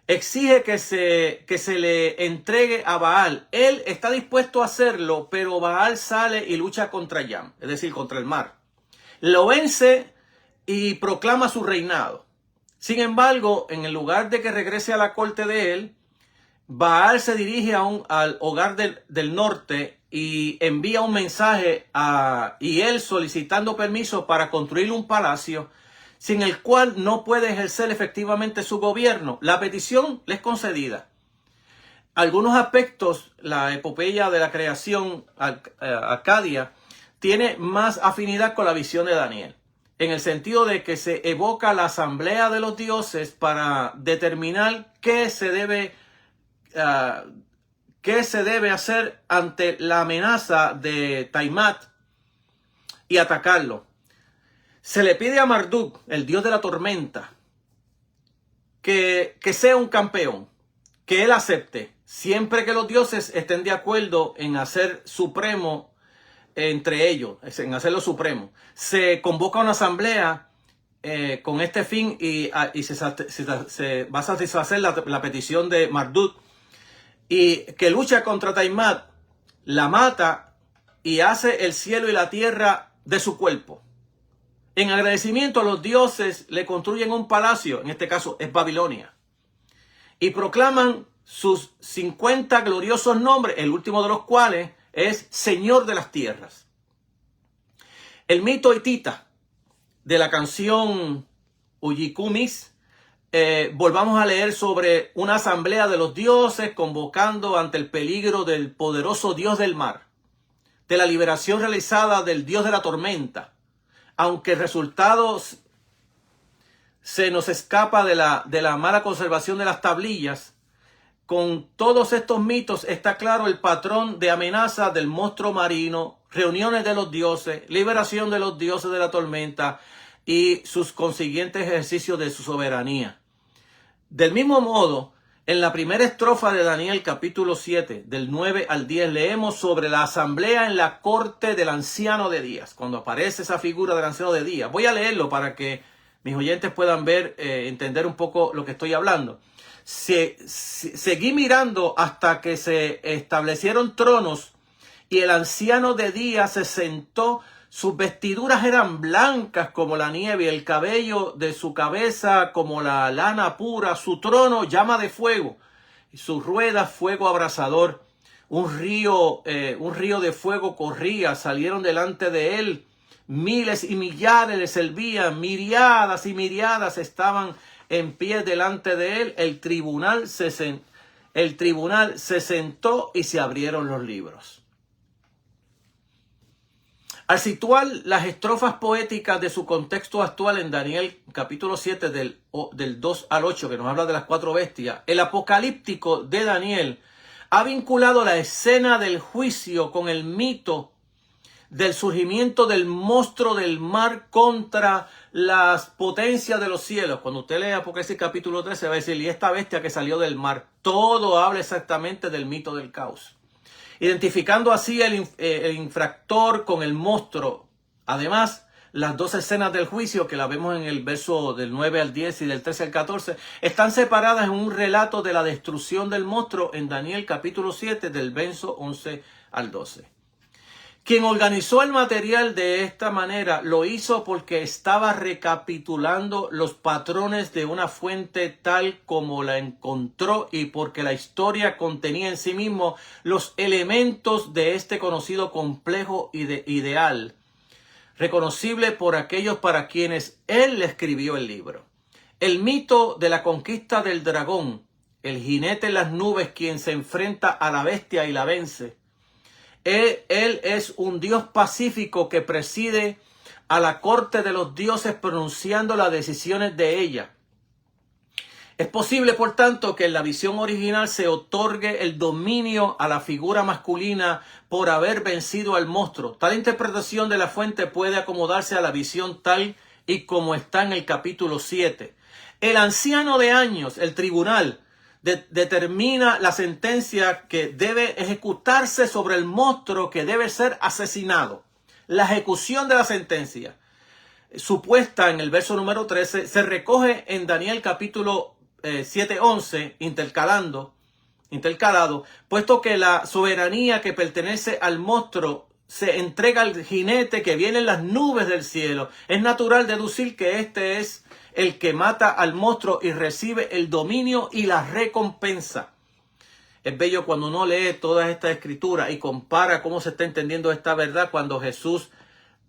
exige que se le entregue a Baal. Él está dispuesto a hacerlo, pero Baal sale y lucha contra Yam, es decir, contra el mar. Lo vence y proclama su reinado. Sin embargo, en el lugar de que regrese a la corte de él, Baal se dirige al hogar del norte y envía un mensaje y él solicitando permiso para construir un palacio sin el cual no puede ejercer efectivamente su gobierno. La petición le es concedida. Algunos aspectos, la epopeya de la creación acadia tiene más afinidad con la visión de Daniel, en el sentido de que se evoca la asamblea de los dioses para determinar qué se debe hacer ante la amenaza de Tiamat y atacarlo. Se le pide a Marduk, el dios de la tormenta, que sea un campeón, que él acepte, siempre que los dioses estén de acuerdo en hacer supremo entre ellos, en hacerlo supremo. Se convoca una asamblea con este fin y se va a satisfacer la petición de Marduk, y que lucha contra Tiamat, la mata y hace el cielo y la tierra de su cuerpo. En agradecimiento, los dioses le construyen un palacio, en este caso es Babilonia, y proclaman sus 50 gloriosos nombres, el último de los cuales es Señor de las Tierras. El mito hitita de la canción Uyikumis, volvamos a leer sobre una asamblea de los dioses convocando ante el peligro del poderoso dios del mar, de la liberación realizada del dios de la tormenta. Aunque el resultado se nos escapa de la mala conservación de las tablillas, con todos estos mitos está claro el patrón de amenaza del monstruo marino, reuniones de los dioses, liberación de los dioses de la tormenta y sus consiguientes ejercicios de su soberanía. Del mismo modo, en la primera estrofa de Daniel capítulo 7, del 9 al 10, leemos sobre la asamblea en la corte del anciano de días, cuando aparece esa figura del anciano de días. Voy a leerlo para que mis oyentes puedan ver, entender un poco lo que estoy hablando. Seguí mirando hasta que se establecieron tronos y el anciano de días se sentó. Sus vestiduras eran blancas como la nieve y el cabello de su cabeza como la lana pura. Su trono llama de fuego y sus ruedas fuego abrasador. Un río de fuego corría, salieron delante de él. Miles y millares le servían, miriadas y miriadas estaban en pie delante de él. El tribunal se sentó y se abrieron los libros. Al situar las estrofas poéticas de su contexto actual en Daniel capítulo 7 del 2 al 8, que nos habla de las 4 bestias, el apocalíptico de Daniel ha vinculado la escena del juicio con el mito del surgimiento del monstruo del mar contra las potencias de los cielos. Cuando usted lee Apocalipsis capítulo 13 va a decir, y esta bestia que salió del mar. Todo habla exactamente del mito del caos, identificando así el infractor con el monstruo. Además, las dos escenas del juicio, que las vemos en el verso del 9 al 10 y del 13 al 14, están separadas en un relato de la destrucción del monstruo en Daniel capítulo 7 del verso 11 al 12. Quien organizó el material de esta manera lo hizo porque estaba recapitulando los patrones de una fuente tal como la encontró y porque la historia contenía en sí mismo los elementos de este conocido complejo ideal, reconocible por aquellos para quienes él escribió el libro. El mito de la conquista del dragón, el jinete en las nubes quien se enfrenta a la bestia y la vence. Él es un Dios pacífico que preside a la corte de los dioses pronunciando las decisiones de ella. Es posible, por tanto, que en la visión original se otorgue el dominio a la figura masculina por haber vencido al monstruo. Tal interpretación de la fuente puede acomodarse a la visión tal y como está en el capítulo 7. El anciano de años, el tribunal, determina la sentencia que debe ejecutarse sobre el monstruo que debe ser asesinado. La ejecución de la sentencia supuesta en el verso número 13 se recoge en Daniel capítulo 7:11, intercalado, puesto que la soberanía que pertenece al monstruo se entrega al jinete que viene en las nubes del cielo. Es natural deducir que este es el que mata al monstruo y recibe el dominio y la recompensa. Es bello cuando uno lee toda esta escritura y compara cómo se está entendiendo esta verdad cuando Jesús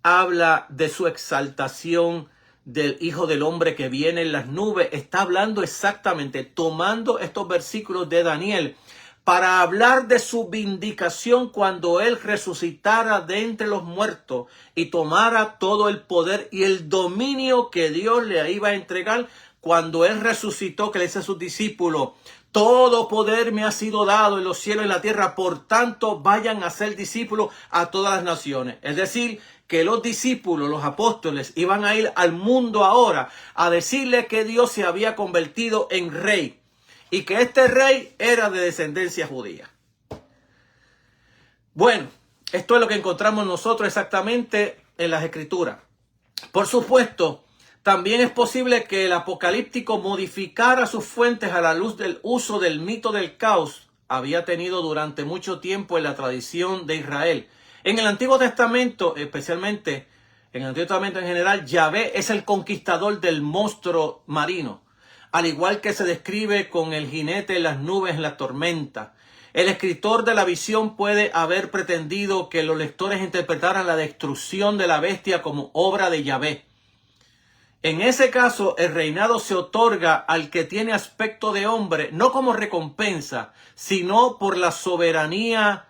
habla de su exaltación del Hijo del Hombre que viene en las nubes. Está hablando exactamente, tomando estos versículos de Daniel para hablar de su vindicación cuando él resucitara de entre los muertos y tomara todo el poder y el dominio que Dios le iba a entregar cuando él resucitó, que le dice a sus discípulos: todo poder me ha sido dado en los cielos y en la tierra, por tanto vayan a ser discípulos a todas las naciones. Es decir, que los discípulos, los apóstoles, iban a ir al mundo ahora a decirle que Dios se había convertido en rey y que este rey era de descendencia judía. Bueno, esto es lo que encontramos nosotros exactamente en las Escrituras. Por supuesto, también es posible que el apocalíptico modificara sus fuentes a la luz del uso del mito del caos había tenido durante mucho tiempo en la tradición de Israel. En el Antiguo Testamento, especialmente en el Antiguo Testamento en general, Yahvé es el conquistador del monstruo marino, al igual que se describe con el jinete en las nubes en la tormenta. El escritor de la visión puede haber pretendido que los lectores interpretaran la destrucción de la bestia como obra de Yahvé. En ese caso, el reinado se otorga al que tiene aspecto de hombre, no como recompensa, sino por la soberanía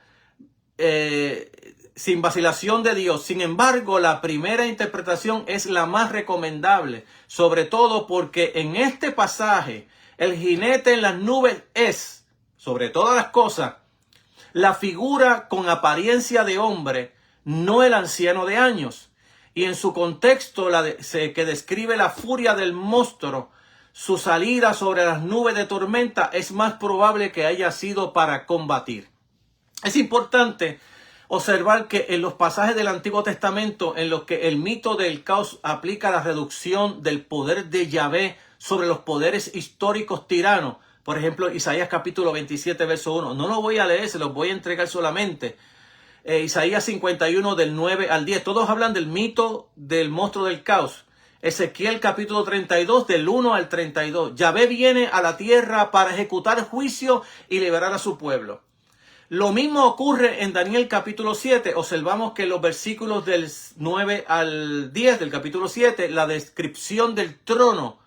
sin vacilación de Dios. Sin embargo, la primera interpretación es la más recomendable, sobre todo porque en este pasaje el jinete en las nubes es, sobre todas las cosas, la figura con apariencia de hombre, no el anciano de años. Y en su contexto que describe la furia del monstruo, su salida sobre las nubes de tormenta es más probable que haya sido para combatir. Es importante observar que en los pasajes del Antiguo Testamento en los que el mito del caos aplica la reducción del poder de Yahvé sobre los poderes históricos tiranos, por ejemplo, Isaías capítulo 27, verso 1. No lo voy a leer, se los voy a entregar solamente. Isaías 51 del 9 al 10. Todos hablan del mito del monstruo del caos. Ezequiel capítulo 32 del 1 al 32. Yahvé viene a la tierra para ejecutar juicio y liberar a su pueblo. Lo mismo ocurre en Daniel capítulo 7. Observamos que en los versículos del 9 al 10 del capítulo 7, la descripción del trono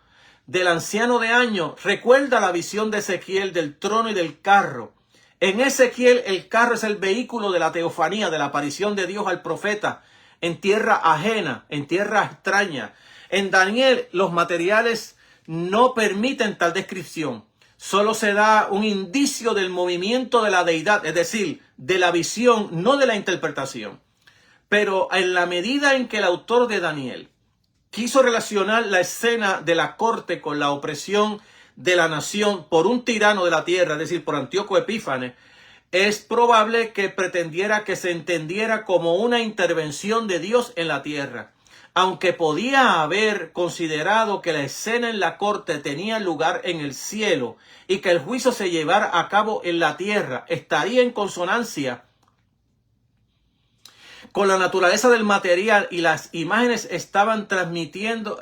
del anciano de años recuerda la visión de Ezequiel del trono y del carro. En Ezequiel el carro es el vehículo de la teofanía, de la aparición de Dios al profeta en tierra ajena, en tierra extraña. En Daniel los materiales no permiten tal descripción. Solo se da un indicio del movimiento de la deidad, es decir, de la visión, no de la interpretación. Pero en la medida en que el autor de Daniel quiso relacionar la escena de la corte con la opresión de la nación por un tirano de la tierra, es decir, por Antíoco Epífanes, es probable que pretendiera que se entendiera como una intervención de Dios en la tierra. Aunque podía haber considerado que la escena en la corte tenía lugar en el cielo y que el juicio se llevara a cabo en la tierra, estaría en consonancia con la naturaleza del material y las imágenes estaban transmitiendo,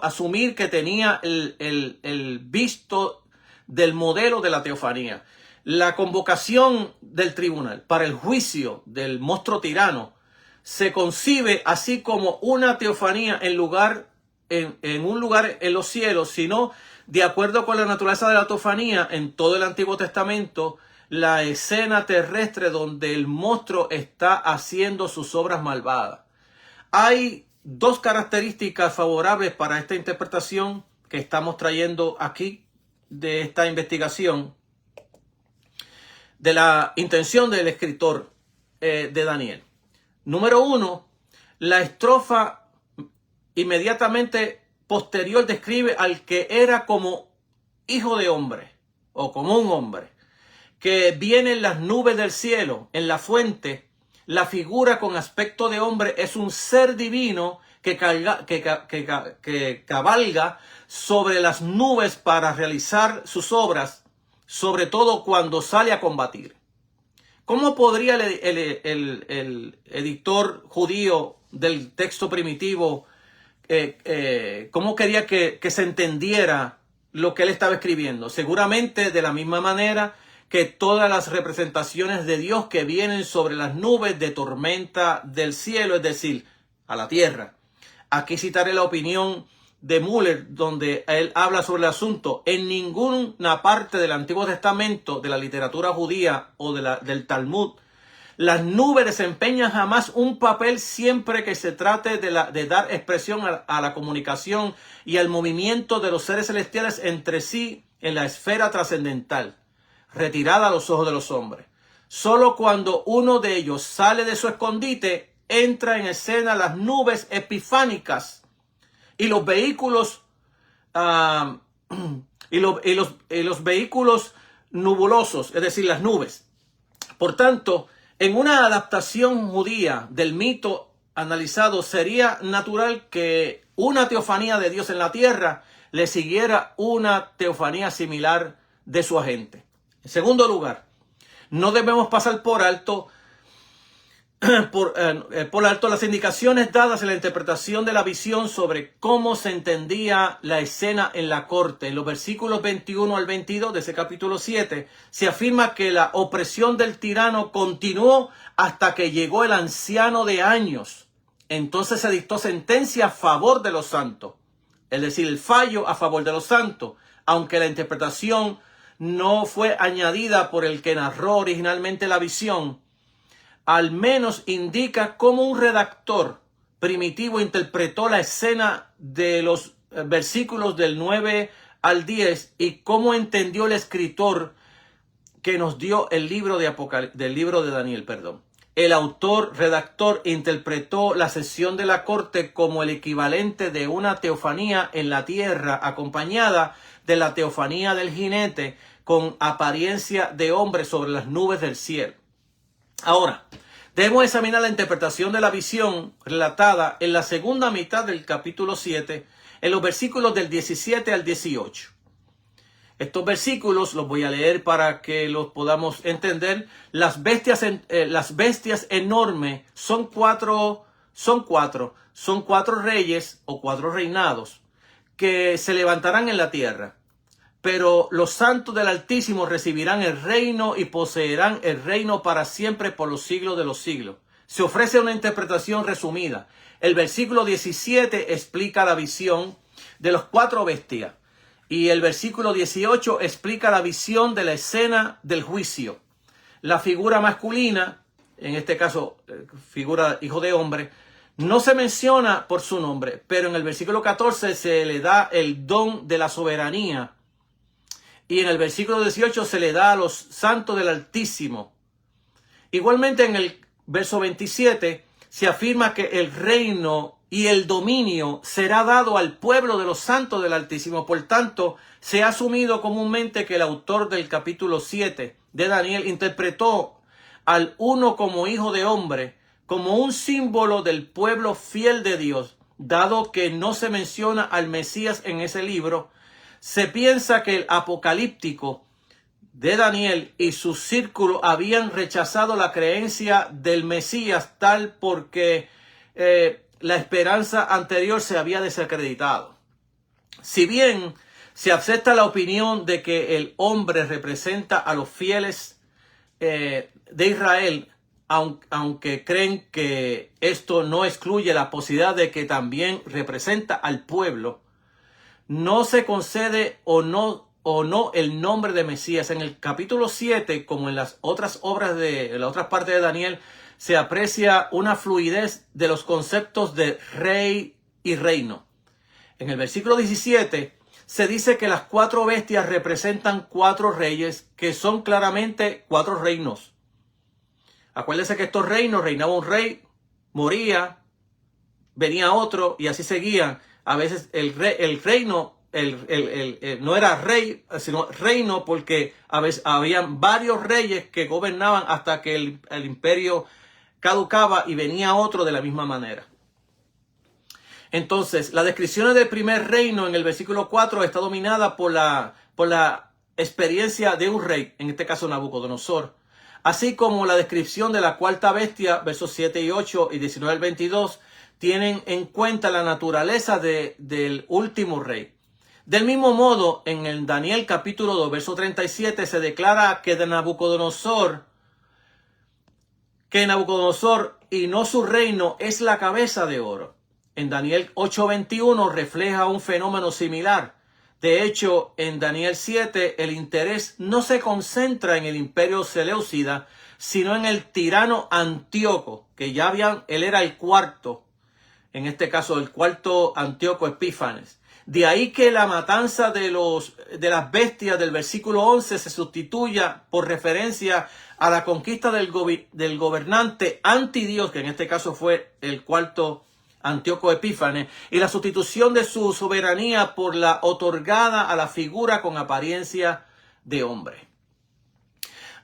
asumir que tenía el visto del modelo de la teofanía. La convocación del tribunal para el juicio del monstruo tirano se concibe así como una teofanía en un lugar en los cielos, sino de acuerdo con la naturaleza de la teofanía en todo el Antiguo Testamento, la escena terrestre donde el monstruo está haciendo sus obras malvadas. Hay dos características favorables para esta interpretación que estamos trayendo aquí de esta investigación de la intención del escritor de Daniel. Número uno, la estrofa inmediatamente posterior describe al que era como hijo de hombre o como un hombre, que viene en las nubes del cielo, en la fuente La figura con aspecto de hombre es un ser divino que cabalga sobre las nubes para realizar sus obras, sobre todo cuando sale a combatir. ¿Cómo podría el editor judío del texto primitivo, cómo quería que se entendiera lo que él estaba escribiendo? Seguramente de la misma manera que todas las representaciones de Dios que vienen sobre las nubes de tormenta del cielo, es decir, a la tierra. Aquí citaré la opinión de Müller, donde él habla sobre el asunto. En ninguna parte del Antiguo Testamento, de la literatura judía o del Talmud, las nubes desempeñan jamás un papel siempre que se trate de dar expresión a la comunicación y al movimiento de los seres celestiales entre sí en la esfera trascendental, retirada a los ojos de los hombres. Solo cuando uno de ellos sale de su escondite, entra en escena las nubes epifánicas y los vehículos los vehículos nubulosos, es decir, las nubes. Por tanto, en una adaptación judía del mito analizado, sería natural que una teofanía de Dios en la tierra le siguiera una teofanía similar de su agente. En segundo lugar, no debemos pasar por alto las indicaciones dadas en la interpretación de la visión sobre cómo se entendía la escena en la corte. En los versículos 21 al 22 de ese capítulo 7 se afirma que la opresión del tirano continuó hasta que llegó el anciano de años. Entonces se dictó sentencia a favor de los santos, es decir, el fallo a favor de los santos, aunque la interpretación no fue añadida por el que narró originalmente la visión. Al menos indica cómo un redactor primitivo interpretó la escena de los versículos del 9 al 10 y cómo entendió el escritor que nos dio el libro del libro de Daniel. El redactor, interpretó la sesión de la corte como el equivalente de una teofanía en la tierra, acompañada de la teofanía del jinete con apariencia de hombre sobre las nubes del cielo. Ahora, debemos examinar la interpretación de la visión relatada en la segunda mitad del capítulo 7, en los versículos del 17 al 18. Estos versículos los voy a leer para que los podamos entender. Las bestias enormes son cuatro reyes o cuatro reinados que se levantarán en la tierra. Pero los santos del Altísimo recibirán el reino y poseerán el reino para siempre por los siglos de los siglos. Se ofrece una interpretación resumida. El versículo 17 explica la visión de los cuatro bestias. Y el versículo 18 explica la visión de la escena del juicio. La figura masculina, en este caso figura hijo de hombre, no se menciona por su nombre, pero en el versículo 14 se le da el don de la soberanía. Y en el versículo 18 se le da a los santos del Altísimo. Igualmente en el verso 27 se afirma que el reino y el dominio será dado al pueblo de los santos del Altísimo. Por tanto, se ha asumido comúnmente que el autor del capítulo 7 de Daniel interpretó al uno como hijo de hombre, como un símbolo del pueblo fiel de Dios. Dado que no se menciona al Mesías en ese libro, se piensa que el apocalíptico de Daniel y su círculo habían rechazado la creencia del Mesías tal porque la esperanza anterior se había desacreditado. Si bien se acepta la opinión de que el hombre representa a los fieles de Israel, aunque creen que esto no excluye la posibilidad de que también representa al pueblo, no se concede o no el nombre de Mesías. En el capítulo 7, como en las otras en las otras partes de Daniel, se aprecia una fluidez de los conceptos de rey y reino. En el versículo 17 se dice que las cuatro bestias representan cuatro reyes que son claramente cuatro reinos. Acuérdense que estos reinos, reinaba un rey, moría, venía otro y así seguían. A veces el reino no era rey, sino reino, porque a veces habían varios reyes que gobernaban hasta que el imperio caducaba y venía otro de la misma manera. Entonces, la descripción del primer reino en el versículo 4 está dominada por la experiencia de un rey, en este caso Nabucodonosor, así como la descripción de la cuarta bestia, versos 7 y 8 y 19 al 22, tienen en cuenta la naturaleza del último rey. Del mismo modo, en el Daniel capítulo 2, verso 37, se declara que Nabucodonosor y no su reino es la cabeza de oro. En Daniel 8:21 refleja un fenómeno similar. De hecho, en Daniel 7 el interés no se concentra en el imperio seleucida, sino en el tirano Antíoco, que él era el cuarto, en este caso el cuarto Antíoco Epífanes. De ahí que la matanza de las bestias del versículo 11 se sustituya por referencia a la conquista del gobernante antidios, que en este caso fue el cuarto Antíoco Epífanes, y la sustitución de su soberanía por la otorgada a la figura con apariencia de hombre.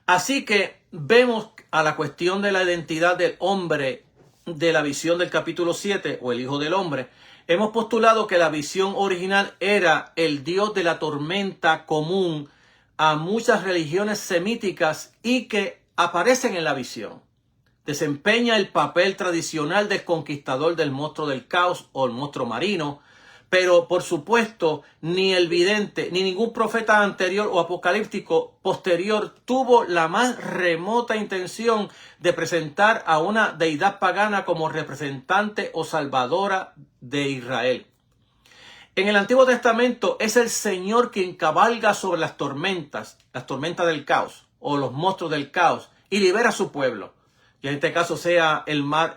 Así que vemos a la cuestión de la identidad del hombre de la visión del capítulo 7, o el Hijo del Hombre. Hemos postulado que la visión original era el dios de la tormenta común a muchas religiones semíticas y que aparecen en la visión. Desempeña el papel tradicional del conquistador del monstruo del caos o el monstruo marino, pero por supuesto ni el vidente ni ningún profeta anterior o apocalíptico posterior tuvo la más remota intención de presentar a una deidad pagana como representante o salvadora de Israel. En el Antiguo Testamento es el Señor quien cabalga sobre las tormentas del caos o los monstruos del caos y libera a su pueblo. Y en este caso sea el mar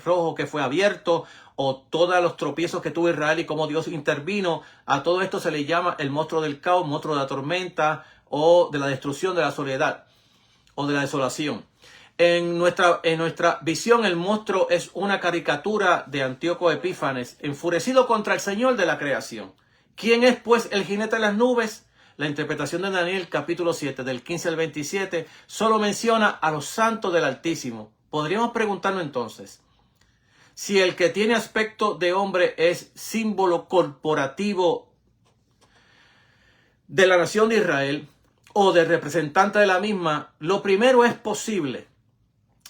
rojo que fue abierto, o todos los tropiezos que tuvo Israel y cómo Dios intervino. A todo esto se le llama el monstruo del caos, monstruo de la tormenta o de la destrucción, de la soledad o de la desolación. En nuestra visión, el monstruo es una caricatura de Antíoco Epífanes, enfurecido contra el Señor de la creación. ¿Quién es pues el jinete de las nubes? La interpretación de Daniel capítulo 7 del 15 al 27 solo menciona a los santos del Altísimo. Podríamos preguntarnos entonces, si el que tiene aspecto de hombre es símbolo corporativo de la nación de Israel o de representante de la misma, lo primero es posible.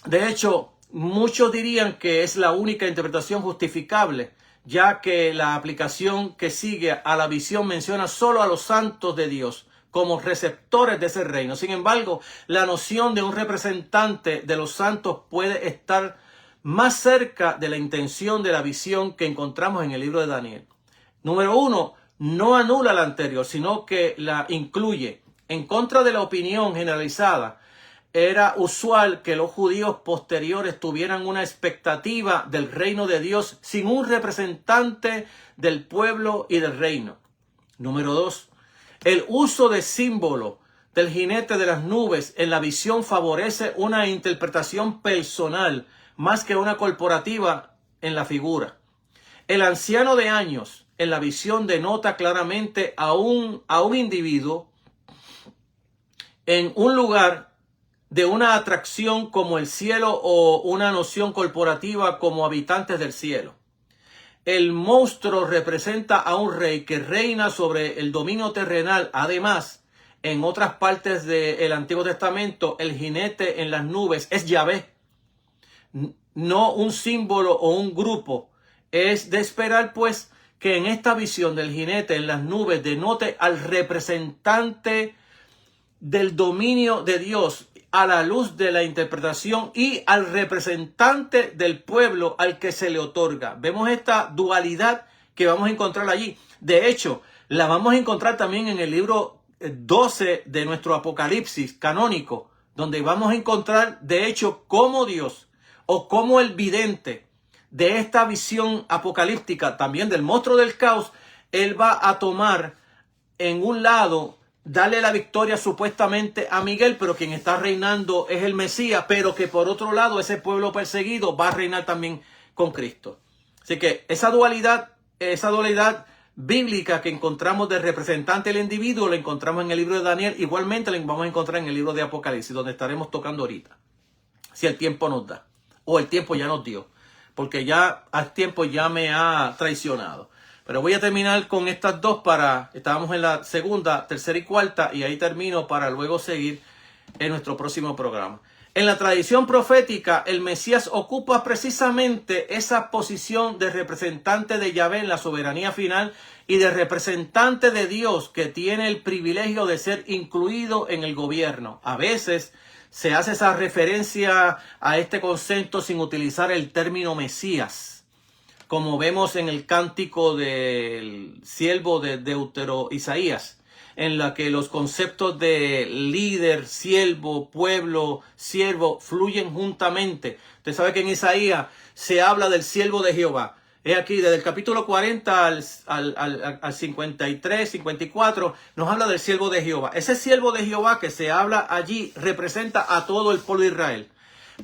De hecho, muchos dirían que es la única interpretación justificable, ya que la aplicación que sigue a la visión menciona solo a los santos de Dios como receptores de ese reino. Sin embargo, la noción de un representante de los santos puede estar más cerca de la intención de la visión que encontramos en el libro de Daniel. Número 1, no anula la anterior, sino que la incluye. En contra de la opinión generalizada, era usual que los judíos posteriores tuvieran una expectativa del reino de Dios sin un representante del pueblo y del reino. Número 2, el uso de símbolo del jinete de las nubes en la visión favorece una interpretación personal más que una corporativa en la figura. El anciano de años en la visión denota claramente a un individuo en un lugar de una atracción como el cielo o una noción corporativa como habitantes del cielo. El monstruo representa a un rey que reina sobre el dominio terrenal. Además, en otras partes del Antiguo Testamento, el jinete en las nubes es Yahvé, no un símbolo o un grupo. Es de esperar, pues, que en esta visión del jinete en las nubes denote al representante del dominio de Dios a la luz de la interpretación y al representante del pueblo al que se le otorga. Vemos esta dualidad que vamos a encontrar allí. De hecho, la vamos a encontrar también en el libro 12 de nuestro Apocalipsis canónico, donde vamos a encontrar, de hecho, cómo Dios o cómo el vidente de esta visión apocalíptica, también del monstruo del caos, él va a tomar en un lado, darle la victoria supuestamente a Miguel, pero quien está reinando es el Mesías, pero que por otro lado ese pueblo perseguido va a reinar también con Cristo. Así que esa dualidad bíblica que encontramos del representante del individuo, la encontramos en el libro de Daniel, igualmente la vamos a encontrar en el libro de Apocalipsis, donde estaremos tocando ahorita. si el tiempo nos da, o el tiempo ya nos dio, porque ya al tiempo ya me ha traicionado. Pero voy a terminar con estas dos estábamos en la segunda, tercera y cuarta, y ahí termino para luego seguir en nuestro próximo programa. En la tradición profética, el Mesías ocupa precisamente esa posición de representante de Yahvé en la soberanía final y de representante de Dios que tiene el privilegio de ser incluido en el gobierno. A veces se hace esa referencia a este concepto sin utilizar el término Mesías, como vemos en el cántico del siervo de Deutero Isaías, en la que los conceptos de líder, siervo, pueblo, siervo fluyen juntamente. Usted sabe que en Isaías se habla del siervo de Jehová. Es aquí, desde el capítulo 40 al 53, 54, nos habla del siervo de Jehová. Ese siervo de Jehová que se habla allí representa a todo el pueblo de Israel.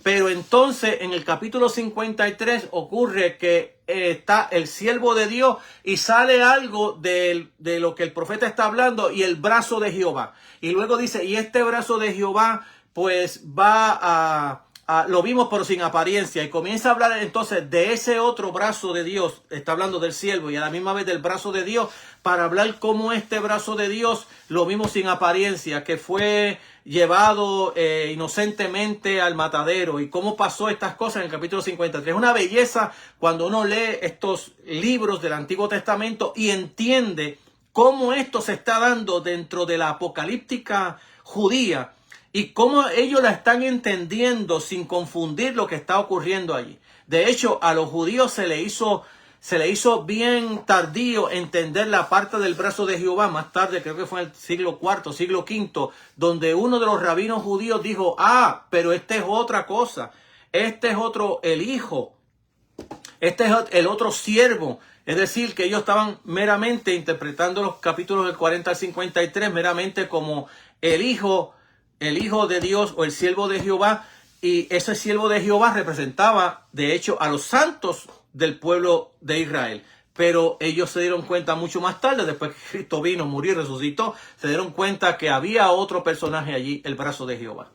Pero entonces en el capítulo 53 ocurre que está el siervo de Dios y sale algo de lo que el profeta está hablando y el brazo de Jehová. Y luego dice, y este brazo de Jehová pues va lo vimos pero sin apariencia. Y comienza a hablar entonces de ese otro brazo de Dios. Está hablando del siervo y a la misma vez del brazo de Dios para hablar cómo este brazo de Dios lo vimos sin apariencia, que fue llevado inocentemente al matadero y cómo pasó estas cosas en el capítulo 53. Es una belleza cuando uno lee estos libros del Antiguo Testamento y entiende cómo esto se está dando dentro de la apocalíptica judía y cómo ellos la están entendiendo sin confundir lo que está ocurriendo allí. De hecho, a los judíos se le hizo bien tardío entender la parte del brazo de Jehová. Más tarde, creo que fue en el siglo IV, siglo V, donde uno de los rabinos judíos dijo, pero este es otra cosa. Este es otro, el hijo. Este es el otro siervo. Es decir, que ellos estaban meramente interpretando los capítulos del 40 al 53, meramente como el hijo de Dios o el siervo de Jehová. Y ese siervo de Jehová representaba, de hecho, a los santos del pueblo de Israel. Pero ellos se dieron cuenta mucho más tarde, después que Cristo vino, murió y resucitó, se dieron cuenta que había otro personaje allí, el brazo de Jehová.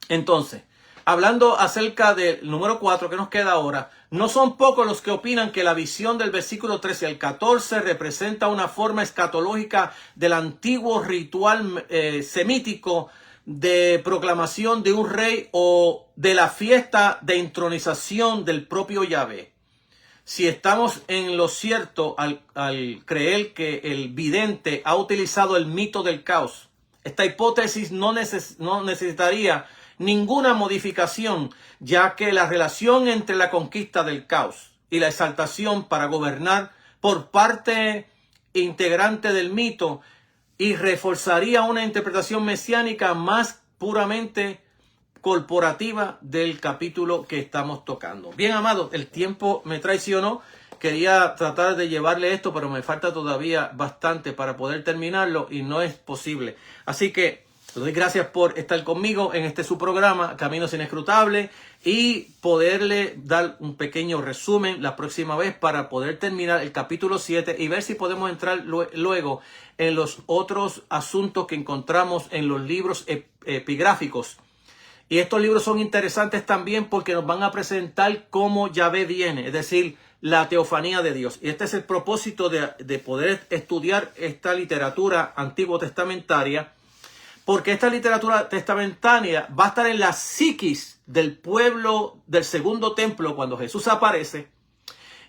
Entonces, hablando acerca del número 4 que nos queda ahora, no son pocos los que opinan que la visión del versículo 13 al 14 representa una forma escatológica del antiguo ritual semítico de proclamación de un rey o de la fiesta de entronización del propio Yahvé. Si estamos en lo cierto al creer que el vidente ha utilizado el mito del caos, esta hipótesis no necesitaría ninguna modificación, ya que la relación entre la conquista del caos y la exaltación para gobernar por parte integrante del mito y reforzaría una interpretación mesiánica más puramente corporativa del capítulo que estamos tocando. Bien, amados, el tiempo me traicionó. Quería tratar de llevarle esto, pero me falta todavía bastante para poder terminarlo y no es posible. Así que les doy gracias por estar conmigo en su programa, Caminos Inescrutables, y poderle dar un pequeño resumen la próxima vez para poder terminar el capítulo 7 y ver si podemos entrar luego en los otros asuntos que encontramos en los libros epigráficos. Y estos libros son interesantes también porque nos van a presentar cómo Yahvé viene, es decir, la teofanía de Dios. Y este es el propósito de poder estudiar esta literatura antiguo testamentaria, porque esta literatura testamentaria va a estar en la psiquis del pueblo del segundo templo cuando Jesús aparece,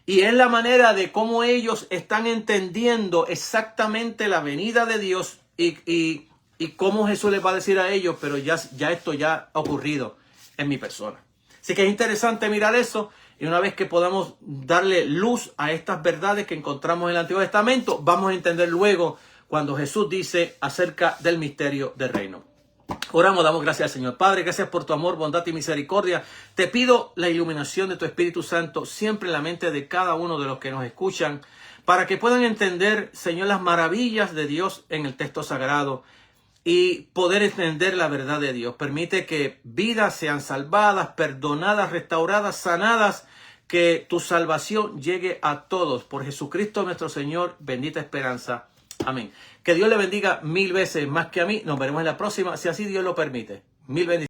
y es la manera de cómo ellos están entendiendo exactamente la venida de Dios y cómo Jesús les va a decir a ellos, pero ya esto ya ha ocurrido en mi persona. Así que es interesante mirar eso, y una vez que podamos darle luz a estas verdades que encontramos en el Antiguo Testamento, vamos a entender luego cuando Jesús dice acerca del misterio del reino. Oramos, damos gracias al Señor. Padre, gracias por tu amor, bondad y misericordia. Te pido la iluminación de tu Espíritu Santo siempre en la mente de cada uno de los que nos escuchan, para que puedan entender, Señor, las maravillas de Dios en el texto sagrado y poder entender la verdad de Dios. Permite que vidas sean salvadas, perdonadas, restauradas, sanadas, que tu salvación llegue a todos. Por Jesucristo nuestro Señor, bendita esperanza. Amén. Que Dios le bendiga 1000 veces más que a mí. Nos veremos en la próxima, si así Dios lo permite. 1000 bendiciones.